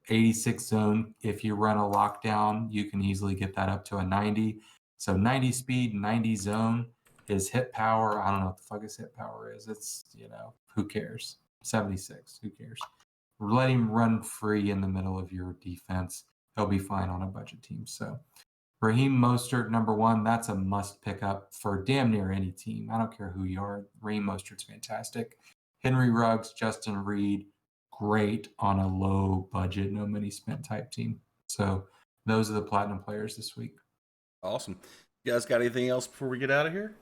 C: 86 zone. If you run a lockdown, you can easily get that up to a 90. So 90 speed, 90 zone. His hit power, I don't know what the fuck his hit power is. It's, who cares? 76, who cares? Let him run free in the middle of your defense. He'll be fine on a budget team. So Raheem Mostert, number one, that's a must pick up for damn near any team. I don't care who you are. Raheem Mostert's fantastic. Henry Ruggs, Justin Reed, great on a low budget, no money spent type team. So those are the platinum players this week.
A: Awesome. You guys got anything else before we get out of here?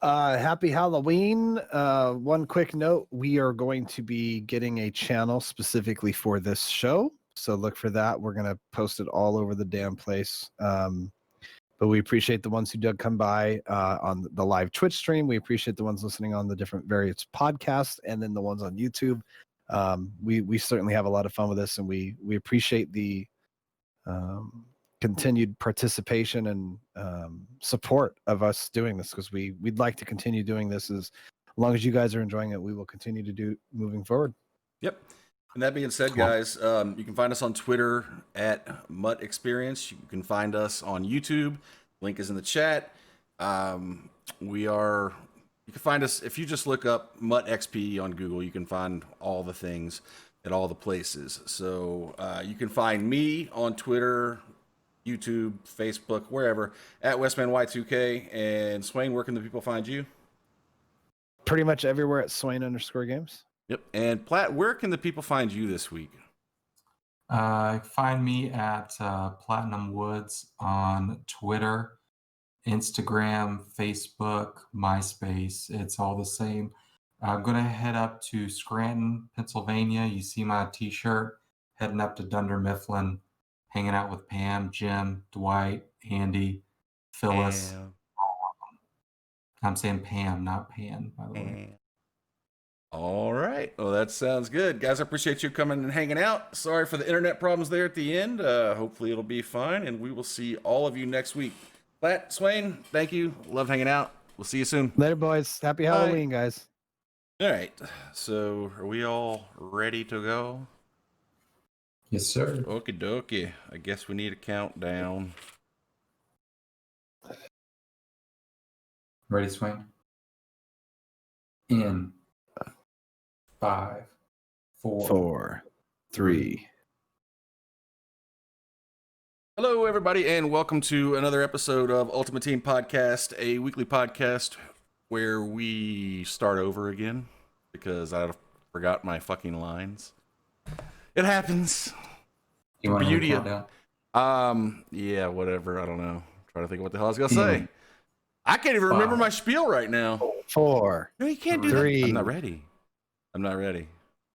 B: Happy Halloween. One quick note, we are going to be getting a channel specifically for this show. So look for that. We're going to post it all over the damn place. But we appreciate the ones who did come by on the live Twitch stream. We appreciate the ones listening on the different various podcasts and then the ones on YouTube. We certainly have a lot of fun with this, and we appreciate the continued participation and support of us doing this, because we'd like to continue doing this as long as you guys are enjoying it. We will continue to do moving forward.
A: Yep. And that being said, guys, you can find us on Twitter at MUTXP. You can find us on YouTube. Link is in the chat. You can find us if you just look up MUTXP on Google. You can find all the things at all the places. So you can find me on Twitter, YouTube, Facebook, wherever at WestmanY2K. And Swain, where can the people find you?
B: Pretty much everywhere at Swain_games.
A: Yep. And Platt, where can the people find you this week?
C: Find me at Platinum Woods on Twitter, Instagram, Facebook, MySpace. It's all the same. I'm going to head up to Scranton, Pennsylvania. You see my t-shirt, heading up to Dunder Mifflin, hanging out with Pam, Jim, Dwight, Andy, Phyllis.
A: Pam.
C: I'm saying Pam, not Pan, by the way.
A: All right. Well, that sounds good. Guys, I appreciate you coming and hanging out. Sorry for the internet problems there at the end. Hopefully it'll be fine, and we will see all of you next week. Platt, Swain, thank you. Love hanging out. We'll see you soon.
B: Later, boys. Happy Halloween, guys.
A: All right. So are we all ready to go?
C: Yes, sir.
A: Okie dokie. I guess we need a countdown.
C: Ready, Swain? In 5, 4,
B: 4, 3.
A: Hello, everybody, and welcome to another episode of Ultimate Team Podcast, a weekly podcast where we start over again because I forgot my fucking lines. It happens.
C: You want
A: Beauty
C: to
A: of-
C: countdown?
A: Yeah, whatever. I don't know. I'm trying to think of what the hell I was gonna say. I can't even remember my spiel right now.
B: 4.
A: No, you can't do
B: 3.
A: that. I'm not ready.